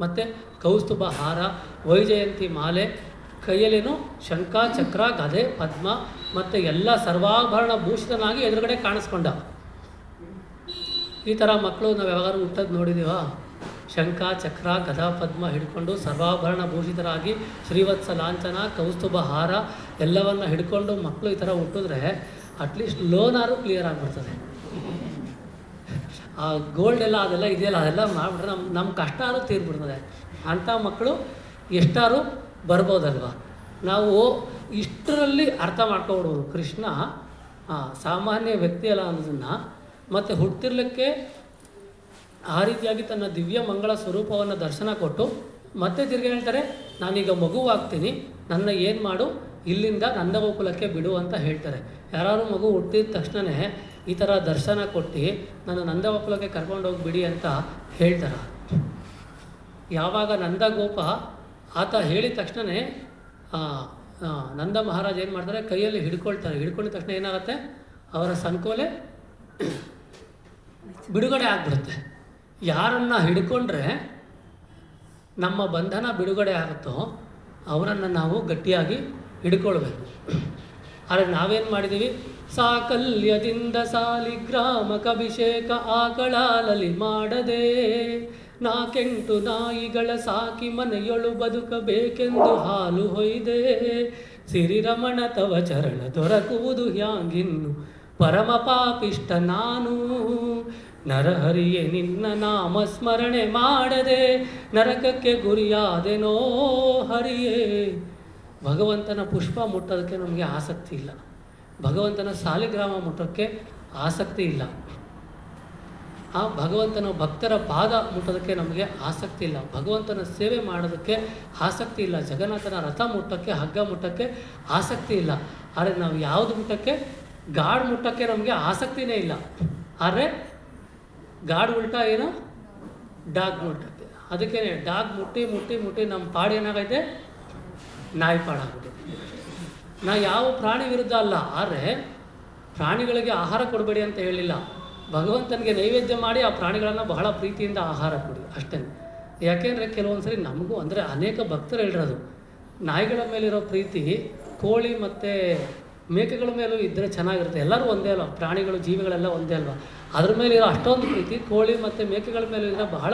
ಮತ್ತು ಕೌಸ್ತುಭ ಹಾರ, ವೈಜಯಂತಿ ಮಾಲೆ, ಕೈಯಲ್ಲೇನು ಶಂಖ ಚಕ್ರ ಗದೆ ಪದ್ಮ ಮತ್ತು ಎಲ್ಲ ಸರ್ವಾಭರಣ ಭೂಷಿತನಾಗಿ ಎದುರುಗಡೆ ಕಾಣಿಸ್ಕೊಂಡ. ಈ ಥರ ಮಕ್ಕಳು ನಾವು ಯಾವಾಗಾದ್ರೂ ಹುಟ್ಟೋದು ನೋಡಿದ್ದೀವ? ಶಂಖ ಚಕ್ರ ಗದಾ ಪದ್ಮ ಹಿಡ್ಕೊಂಡು ಸರ್ವಾಭರಣ ಭೂಷಿತರಾಗಿ, ಶ್ರೀವತ್ಸ ಲಾಂಛನ, ಕೌಸ್ತುಭ ಹಾರ ಎಲ್ಲವನ್ನು ಹಿಡ್ಕೊಂಡು ಮಕ್ಕಳು ಈ ಥರ ಹುಟ್ಟಿದ್ರೆ ಅಟ್ಲೀಸ್ಟ್ ಲೋನಾರು ಕ್ಲಿಯರ್ ಆಗಿಬಿಡ್ತದೆ. ಆ ಗೋಲ್ಡ್ ಎಲ್ಲ ಅದೆಲ್ಲ ಇದೆಯಲ್ಲ, ಅದೆಲ್ಲ ಮಾಡಿಬಿಟ್ರೆ ನಮ್ಮ ಕಷ್ಟ ಆದ್ರೂ ತೀರ್ಬಿಡ್ತದೆ. ಅಂಥ ಮಕ್ಕಳು ಎಷ್ಟಾರು ಬರ್ಬೋದಲ್ವ. ನಾವು ಇಷ್ಟರಲ್ಲಿ ಅರ್ಥ ಮಾಡ್ಕೊಬಿಡ್ಬೋದು, ಕೃಷ್ಣ ಸಾಮಾನ್ಯ ವ್ಯಕ್ತಿ ಅಲ್ಲ ಅನ್ನೋದನ್ನು. ಮತ್ತು ಹುಟ್ಟಿರ್ಲಿಕ್ಕೆ ಆ ರೀತಿಯಾಗಿ ತನ್ನ ದಿವ್ಯ ಮಂಗಳ ಸ್ವರೂಪವನ್ನು ದರ್ಶನ ಕೊಟ್ಟು ಮತ್ತೆ ತಿರ್ಗಿ ಹೇಳ್ತಾರೆ, ನಾನೀಗ ಮಗುವಾಗ್ತೀನಿ, ನನ್ನ ಏನು ಮಾಡು, ಇಲ್ಲಿಂದ ನಂದಗೋಕುಲಕ್ಕೆ ಬಿಡು ಅಂತ ಹೇಳ್ತಾರೆ. ಯಾರು ಮಗು ಹುಟ್ಟಿದ ತಕ್ಷಣವೇ ಈ ಥರ ದರ್ಶನ ಕೊಟ್ಟು ನನ್ನ ನಂದಗೋಕುಲಕ್ಕೆ ಕರ್ಕೊಂಡೋಗಿ ಬಿಡಿ ಅಂತ ಹೇಳ್ತಾರೆ. ಯಾವಾಗ ನಂದಗೋಪ ಆತ ಹೇಳಿದ ತಕ್ಷಣವೇ ನಂದ ಮಹಾರಾಜ್ ಏನು ಮಾಡ್ತಾರೆ, ಕೈಯಲ್ಲಿ ಹಿಡ್ಕೊಳ್ತಾರೆ. ಹಿಡ್ಕೊಂಡಿದ ತಕ್ಷಣ ಏನಾಗುತ್ತೆ, ಅವರ ಸಂಕೋಲೆ ಬಿಡುಗಡೆ ಆಗಿಬಿಡುತ್ತೆ. ಯಾರನ್ನು ಹಿಡ್ಕೊಂಡ್ರೆ ನಮ್ಮ ಬಂಧನ ಬಿಡುಗಡೆ ಆಗುತ್ತೋ ಅವರನ್ನು ನಾವು ಗಟ್ಟಿಯಾಗಿ ಹಿಡ್ಕೊಳ್ಬೇಕು. ಆದರೆ ನಾವೇನು ಮಾಡಿದ್ದೀವಿ, ಸಾಕಲ್ಯದಿಂದ ಸಾಲಿಗ್ರಾಮಕಭಿಷೇಕ ಆಕಳಾಲಲಿ ಮಾಡದೆ, 4 ನಾಯಿಗಳ ಸಾಕಿ ಮನೆಯೊಳು ಬದುಕಬೇಕೆಂದು ಹಾಲು ಹೊಯ್ದೆ, ಸಿರಿರಮಣ ತವ ಚರಣ ದೊರಕುವುದು ಹ್ಯಾಂಗಿನ್ನು ಪರಮ ಪಾಪಿಷ್ಟ ನಾನು, ನರಹರಿಯೇ ನಿನ್ನ ನಾಮಸ್ಮರಣೆ ಮಾಡದೆ ನರಕಕ್ಕೆ ಗುರಿಯಾದೆನೋ ಹರಿಯೇ. ಭಗವಂತನ ಪುಷ್ಪ ಮುಟ್ಟೋದಕ್ಕೆ ನಮಗೆ ಆಸಕ್ತಿ ಇಲ್ಲ, ಭಗವಂತನ ಸಾಲಿಗ್ರಾಮ ಮುಟ್ಟೋಕ್ಕೆ ಆಸಕ್ತಿ ಇಲ್ಲ, ಆ ಭಗವಂತನ ಭಕ್ತರ ಪಾದ ಮುಟ್ಟೋದಕ್ಕೆ ನಮಗೆ ಆಸಕ್ತಿ ಇಲ್ಲ, ಭಗವಂತನ ಸೇವೆ ಮಾಡೋದಕ್ಕೆ ಆಸಕ್ತಿ ಇಲ್ಲ, ಜಗನ್ನಾಥನ ರಥ ಮುಟ್ಟೋಕ್ಕೆ ಹಗ್ಗ ಮುಟ್ಟೋಕ್ಕೆ ಆಸಕ್ತಿ ಇಲ್ಲ. ಆದರೆ ನಾವು ಯಾವುದು ಮುಟ್ಟೋಕ್ಕೆ ಗಾಡ್ ಮುಟ್ಟೋಕ್ಕೆ ನಮಗೆ ಆಸಕ್ತಿನೇ ಇಲ್ಲ. ಆದರೆ ಗಾಡ್ ಉಲ್ಟಾ ಏನು ಡಾಗ್ ಮುಟ್ಟಕ್ಕೆ. ಅದಕ್ಕೇ ಡಾಗ್ ಮುಟ್ಟಿ ಮುಟ್ಟಿ ಮುಟ್ಟಿ ನಮ್ಮ ಪಾಡು ಏನಾಗೈತೆ ನಾಯಿ ಪಾಡಾಗುತ್ತೆ. ನಾ ಯಾವ ಪ್ರಾಣಿ ವಿರುದ್ಧ ಅಲ್ಲ, ಆದರೆ ಪ್ರಾಣಿಗಳಿಗೆ ಆಹಾರ ಕೊಡಬೇಡಿ ಅಂತ ಹೇಳಿಲ್ಲ. ಭಗವಂತನಿಗೆ ನೈವೇದ್ಯ ಮಾಡಿ ಆ ಪ್ರಾಣಿಗಳನ್ನು ಬಹಳ ಪ್ರೀತಿಯಿಂದ ಆಹಾರ ಕೊಡಿ ಅಷ್ಟೇ. ಯಾಕೆಂದರೆ ಕೆಲವೊಂದು ಸರಿ ನಮಗೂ ಅಂದರೆ ಅನೇಕ ಭಕ್ತರು ಹೇಳಿರೋದು ನಾಯಿಗಳ ಮೇಲಿರೋ ಪ್ರೀತಿ ಕೋಳಿ ಮತ್ತು ಮೇಕೆಗಳ ಮೇಲೂ ಇದ್ದರೆ ಚೆನ್ನಾಗಿರುತ್ತೆ. ಎಲ್ಲರೂ ಒಂದೇ ಅಲ್ವ, ಪ್ರಾಣಿಗಳು ಜೀವಿಗಳೆಲ್ಲ ಒಂದೇ ಅಲ್ವ. ಅದ್ರ ಮೇಲಿರೋ ಅಷ್ಟೊಂದು ಪ್ರೀತಿ ಕೋಳಿ ಮತ್ತು ಮೇಕೆಗಳ ಮೇಲೆ ಇದ್ರೆ ಬಹಳ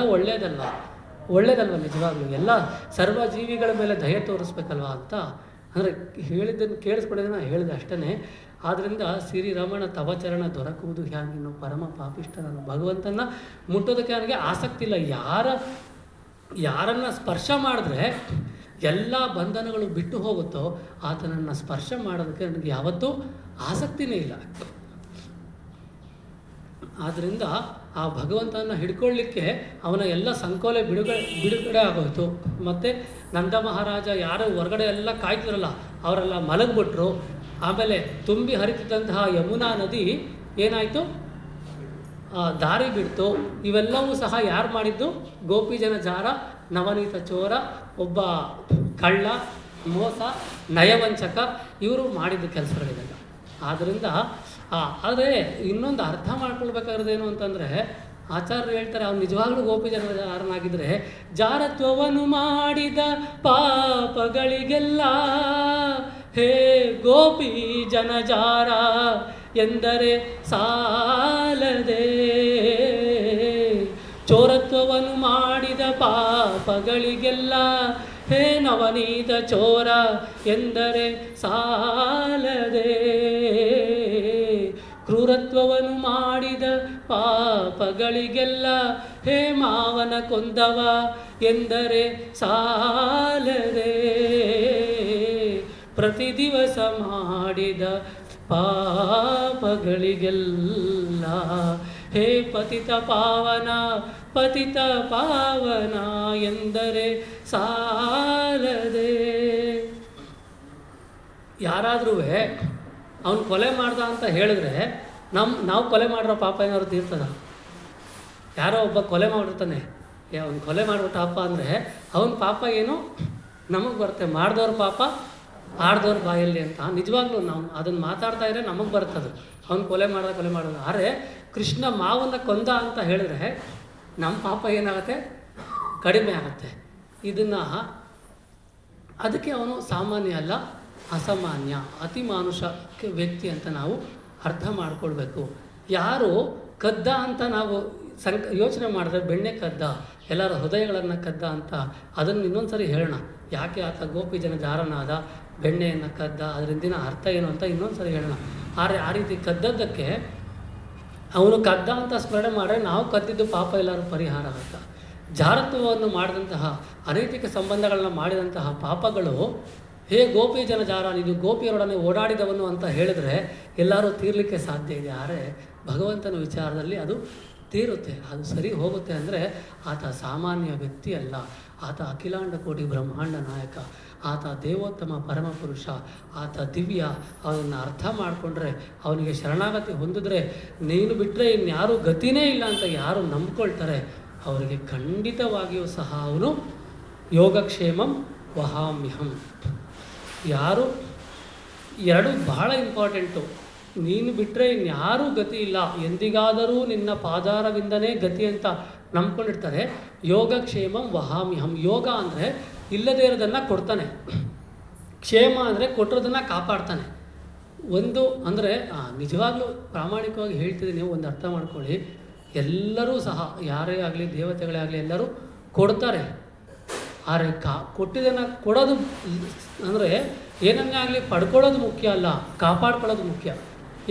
ಒಳ್ಳೇದಲ್ವ ನಿಜವಾಗ್ಲೂ. ಎಲ್ಲ ಸರ್ವ ಜೀವಿಗಳ ಮೇಲೆ ದಯೆ ತೋರಿಸ್ಬೇಕಲ್ವ ಅಂತ ಅಂದರೆ ಹೇಳಿದ್ದನ್ನು ಕೇಳಿಸ್ಕೊಡೋದನ್ನು ಹೇಳಿದೆ ಅಷ್ಟೇ. ಆದ್ದರಿಂದ ಶ್ರೀರಮಣ ತವಚರಣ ದೊರಕುವುದು ಹ್ಯಾಂಗಿನ್ನು ಪರಮ ಪಾಪಿಷ್ಠನನ್ನು. ಭಗವಂತನ ಮುಟ್ಟೋದಕ್ಕೆ ನನಗೆ ಆಸಕ್ತಿ ಇಲ್ಲ. ಯಾರನ್ನು ಸ್ಪರ್ಶ ಮಾಡಿದ್ರೆ ಎಲ್ಲ ಬಂಧನಗಳು ಬಿಟ್ಟು ಹೋಗುತ್ತೋ ಆತನನ್ನು ಸ್ಪರ್ಶ ಮಾಡೋದಕ್ಕೆ ನನಗೆ ಯಾವತ್ತೂ ಆಸಕ್ತಿನೇ ಇಲ್ಲ. ಆದ್ದರಿಂದ ಆ ಭಗವಂತನ ಹಿಡ್ಕೊಳ್ಳಿಕ್ಕೆ ಅವನ ಎಲ್ಲ ಸಂಕೋಲೆ ಬಿಡುಗಡೆ ಆಗೋಯ್ತು. ಮತ್ತು ನಂದ ಮಹಾರಾಜ ಯಾರು ಹೊರಗಡೆ ಎಲ್ಲ ಕಾಯ್ತಿದ್ರಲ್ಲ ಅವರೆಲ್ಲ ಮಲಗಿಬಿಟ್ರು. ಆಮೇಲೆ ತುಂಬಿ ಹರಿತಿದ್ದಂತಹ ಯಮುನಾ ನದಿ ಏನಾಯಿತು, ದಾರಿ ಬಿಡ್ತು. ಇವೆಲ್ಲವೂ ಸಹ ಯಾರು ಮಾಡಿದ್ದು? ಗೋಪಿಜನ ಜಾರ, ನವನೀತ ಚೋರ, ಒಬ್ಬ ಕಳ್ಳ, ಮೋಸ, ನಯವಂಚಕ, ಇವರು ಮಾಡಿದ ಕೆಲಸಗಳಿದೆ. ಆದ್ದರಿಂದ ಆದರೆ ಇನ್ನೊಂದು ಅರ್ಥ ಮಾಡ್ಕೊಳ್ಬೇಕಾಗಿರೋದೇನು ಅಂತಂದರೆ ಆಚಾರ್ಯರು ಹೇಳ್ತಾರೆ, ಅವ್ನು ನಿಜವಾಗ್ಲೂ ಗೋಪಿಜನ ಜಾರನಾಗಿದ್ದರೆ ಜಾರತ್ವವನ್ನು ಮಾಡಿದ ಪಾಪಗಳಿಗೆಲ್ಲ ಹೇ ಗೋಪಿ ಜನಜಾರ ಎಂದರೆ ಸಾಲದೆ. ಚೋರತ್ವವನ್ನು ಮಾಡಿದ ಪಾಪಗಳಿಗೆಲ್ಲ ಹೇ ನವನೀತ ಚೋರ ಎಂದರೆ ಸಾಲದೆ. ಕ್ರೂರತ್ವವನ್ನು ಮಾಡಿದ ಪಾಪಗಳಿಗೆಲ್ಲ ಹೇ ಮಾವನ ಕೊಂದವ ಎಂದರೆ ಸಾಲದೆ. ಪ್ರತಿ ದಿವಸ ಮಾಡಿದ ಪಾಪಗಳಿಗೆಲ್ಲ ಹೇ ಪತಿತ ಪಾವನ ಎಂದರೆ ಸಾಲದೆ. ಯಾರಾದ್ರೂ ಅವನು ಕೊಲೆ ಮಾಡ್ದ ಅಂತ ಹೇಳಿದ್ರೆ ನಾವು ಕೊಲೆ ಮಾಡಿರೋ ಪಾಪ ಏನಾದ್ರು ತೀರ್ತದ? ಯಾರೋ ಒಬ್ಬ ಕೊಲೆ ಮಾಡಿರ್ತಾನೆ, ಅವ್ನು ಕೊಲೆ ಮಾಡಿಬಿಟ್ಟಪ್ಪ ಅಂದರೆ ಅವನ ಪಾಪ ಏನು ನಮಗೆ ಬರುತ್ತೆ. ಮಾಡಿದವ್ರ ಪಾಪ ಆಡ್ದವ್ರ ಬಾಯಲ್ಲಿ ಅಂತ ನಿಜವಾಗ್ಲೂ ನಾವು ಅದನ್ನು ಮಾತಾಡ್ತಾ ಇದ್ರೆ ನಮಗೆ ಬರ್ತದೆ. ಅವ್ನು ಕೊಲೆ ಮಾಡೋದು. ಆದರೆ ಕೃಷ್ಣ ಮಾವನ್ನ ಕೊಂದ ಅಂತ ಹೇಳಿದ್ರೆ ನಮ್ಮ ಪಾಪ ಏನಾಗುತ್ತೆ? ಕಡಿಮೆ ಆಗುತ್ತೆ. ಇದನ್ನು ಅದಕ್ಕೆ ಅವನು ಸಾಮಾನ್ಯ ಅಲ್ಲ, ಅಸಾಮಾನ್ಯ, ಅತಿ ಮಾನುಷ ವ್ಯಕ್ತಿ ಅಂತ ನಾವು ಅರ್ಥ ಮಾಡ್ಕೊಳ್ಬೇಕು. ಯಾರು ಕದ್ದ ಅಂತ ನಾವು ಯೋಚನೆ ಮಾಡಿದ್ರೆ ಬೆಣ್ಣೆ ಕದ್ದ, ಎಲ್ಲರ ಹೃದಯಗಳನ್ನು ಕದ್ದ ಅಂತ ಅದನ್ನು ಇನ್ನೊಂದು ಸರಿ ಹೇಳೋಣ. ಯಾಕೆ ಆತ ಗೋಪಿಜನ ಜಾರನಾದ, ಬೆಣ್ಣೆಯನ್ನು ಕದ್ದ, ಅದರಿಂದಿನ ಅರ್ಥ ಏನು ಅಂತ ಇನ್ನೊಂದು ಸರಿ ಹೇಳೋಣ. ಆದರೆ ಆ ರೀತಿ ಕದ್ದದ್ದಕ್ಕೆ ಅವನು ಕದ್ದ ಅಂತ ಸ್ಮರಣೆ ಮಾಡಿದ್ರೆ ನಾವು ಕದ್ದಿದ್ದು ಪಾಪ ಎಲ್ಲರೂ ಪರಿಹಾರ ಆಗುತ್ತೆ. ಜಾರತ್ವವನ್ನು ಮಾಡಿದಂತಹ ಅನೈತಿಕ ಸಂಬಂಧಗಳನ್ನ ಮಾಡಿದಂತಹ ಪಾಪಗಳು ಹೇ ಗೋಪಿ ಜನ ಜಾರ, ಇದು ಗೋಪಿಯರೊಡನೆ ಓಡಾಡಿದವನು ಅಂತ ಹೇಳಿದ್ರೆ ಎಲ್ಲರೂ ತೀರಲಿಕ್ಕೆ ಸಾಧ್ಯ ಇದೆ. ಆದರೆ ಭಗವಂತನ ವಿಚಾರದಲ್ಲಿ ಅದು ತೀರುತ್ತೆ, ಅದು ಸರಿ ಹೋಗುತ್ತೆ. ಅಂದರೆ ಆತ ಸಾಮಾನ್ಯ ವ್ಯಕ್ತಿ ಅಲ್ಲ, ಆತ ಅಖಿಲಾಂಡ ಕೋಟಿ ಬ್ರಹ್ಮಾಂಡ ನಾಯಕ, ಆತ ದೇವೋತ್ತಮ ಪರಮಪುರುಷ, ಆತ ದಿವ್ಯ. ಅವನನ್ನು ಅರ್ಥ ಮಾಡಿಕೊಂಡ್ರೆ, ಅವನಿಗೆ ಶರಣಾಗತಿ ಹೊಂದಿದ್ರೆ, ನೀನು ಬಿಟ್ಟರೆ ಇನ್ಯಾರೂ ಗತಿನೇ ಇಲ್ಲ ಅಂತ ಯಾರು ನಂಬ್ಕೊಳ್ತಾರೆ ಅವರಿಗೆ ಖಂಡಿತವಾಗಿಯೂ ಸಹ ಅವನು ಯೋಗಕ್ಷೇಮಂ ವಹಾಮ್ಯಹಂ. ಯಾರು ಎರಡು ಬಹಳ ಇಂಪಾರ್ಟೆಂಟು. ನೀನು ಬಿಟ್ಟರೆ ಇನ್ಯಾರೂ ಗತಿ ಇಲ್ಲ, ಎಂದಿಗಾದರೂ ನಿನ್ನ ಪಾದಾರವಿಂದನೇ ಗತಿ ಅಂತ ನಂಬ್ಕೊಂಡಿರ್ತಾರೆ. ಯೋಗಕ್ಷೇಮಂ ವಹಾಮ್ಯಹಂ. ಯೋಗ ಅಂದರೆ ಇಲ್ಲದೇ ಇರೋದನ್ನು ಕೊಡ್ತಾನೆ, ಕ್ಷೇಮ ಅಂದರೆ ಕೊಟ್ಟಿರೋದನ್ನು ಕಾಪಾಡ್ತಾನೆ. ಒಂದು ಅಂದರೆ ನಿಜವಾಗ್ಲೂ ಪ್ರಾಮಾಣಿಕವಾಗಿ ಹೇಳ್ತಿದ್ದೀನಿ, ಒಂದು ಅರ್ಥ ಮಾಡ್ಕೊಳ್ಳಿ. ಎಲ್ಲರೂ ಸಹ ಯಾರೇ ಆಗಲಿ ದೇವತೆಗಳೇ ಆಗಲಿ ಎಲ್ಲರೂ ಕೊಡ್ತಾರೆ. ಆದರೆ ಕೊಟ್ಟಿದ್ದನ್ನು ಕೊಡೋದು ಅಂದರೆ ಏನನ್ನೇ ಆಗಲಿ ಪಡ್ಕೊಳ್ಳೋದು ಮುಖ್ಯ ಅಲ್ಲ, ಕಾಪಾಡ್ಕೊಳ್ಳೋದು ಮುಖ್ಯ.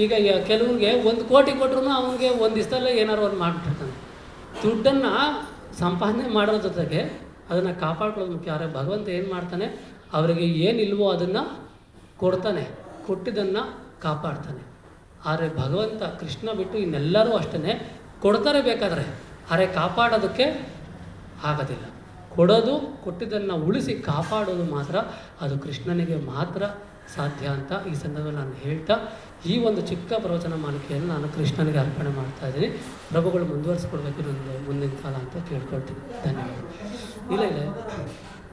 ಈಗ ಕೆಲವ್ರಿಗೆ 1 ಕೋಟಿ ಕೊಟ್ಟರು ಅವನಿಗೆ ಒಂದು ದಿವಸದಲ್ಲೇ ಏನಾರು ಒಂದು ಮಾಡಿಬಿಟ್ಟಿರ್ತಾನೆ. ದುಡ್ಡನ್ನು ಸಂಪಾದನೆ ಮಾಡೋ ಜೊತೆಗೆ ಅದನ್ನು ಕಾಪಾಡ್ಕೊಳ್ಳೋದು ಮುಖ್ಯ. ಆದರೆ ಭಗವಂತ ಏನು ಮಾಡ್ತಾನೆ, ಅವರಿಗೆ ಏನಿಲ್ವೋ ಅದನ್ನು ಕೊಡ್ತಾನೆ, ಕೊಟ್ಟಿದ್ದನ್ನು ಕಾಪಾಡ್ತಾನೆ. ಆದರೆ ಭಗವಂತ ಕೃಷ್ಣ ಬಿಟ್ಟು ಇನ್ನೆಲ್ಲರೂ ಅಷ್ಟೇ ಕೊಡ್ತಾರೆ ಬೇಕಾದರೆ, ಆದರೆ ಕಾಪಾಡೋದಕ್ಕೆ ಆಗೋದಿಲ್ಲ. ಕೊಡೋದು, ಕೊಟ್ಟಿದ್ದನ್ನು ಉಳಿಸಿ ಕಾಪಾಡೋದು ಮಾತ್ರ ಅದು ಕೃಷ್ಣನಿಗೆ ಮಾತ್ರ ಸಾಧ್ಯ ಅಂತ ಈ ಸಂದರ್ಭದಲ್ಲಿ ನಾನು ಹೇಳ್ತಾ ಈ ಒಂದು ಚಿಕ್ಕ ಪ್ರವಚನ ಮಾಲಿಕೆಯನ್ನು ನಾನು ಕೃಷ್ಣನಿಗೆ ಅರ್ಪಣೆ ಮಾಡ್ತಾ ಇದ್ದೀನಿ. ಪ್ರಭುಗಳು ಮುಂದುವರಿಸ್ಕೊಡ್ಬೇಕು ನನ್ನ ಮುಂದಿನ ಕಾಲ ಅಂತ ಕೇಳ್ಕೊಳ್ತೀನಿ. ಧನ್ಯವಾದ.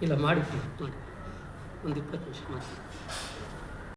ಇಲ್ಲ ಮಾಡಿ ಒಂದು 20 ನಿಮಿಷ ಮಾತ್ರ.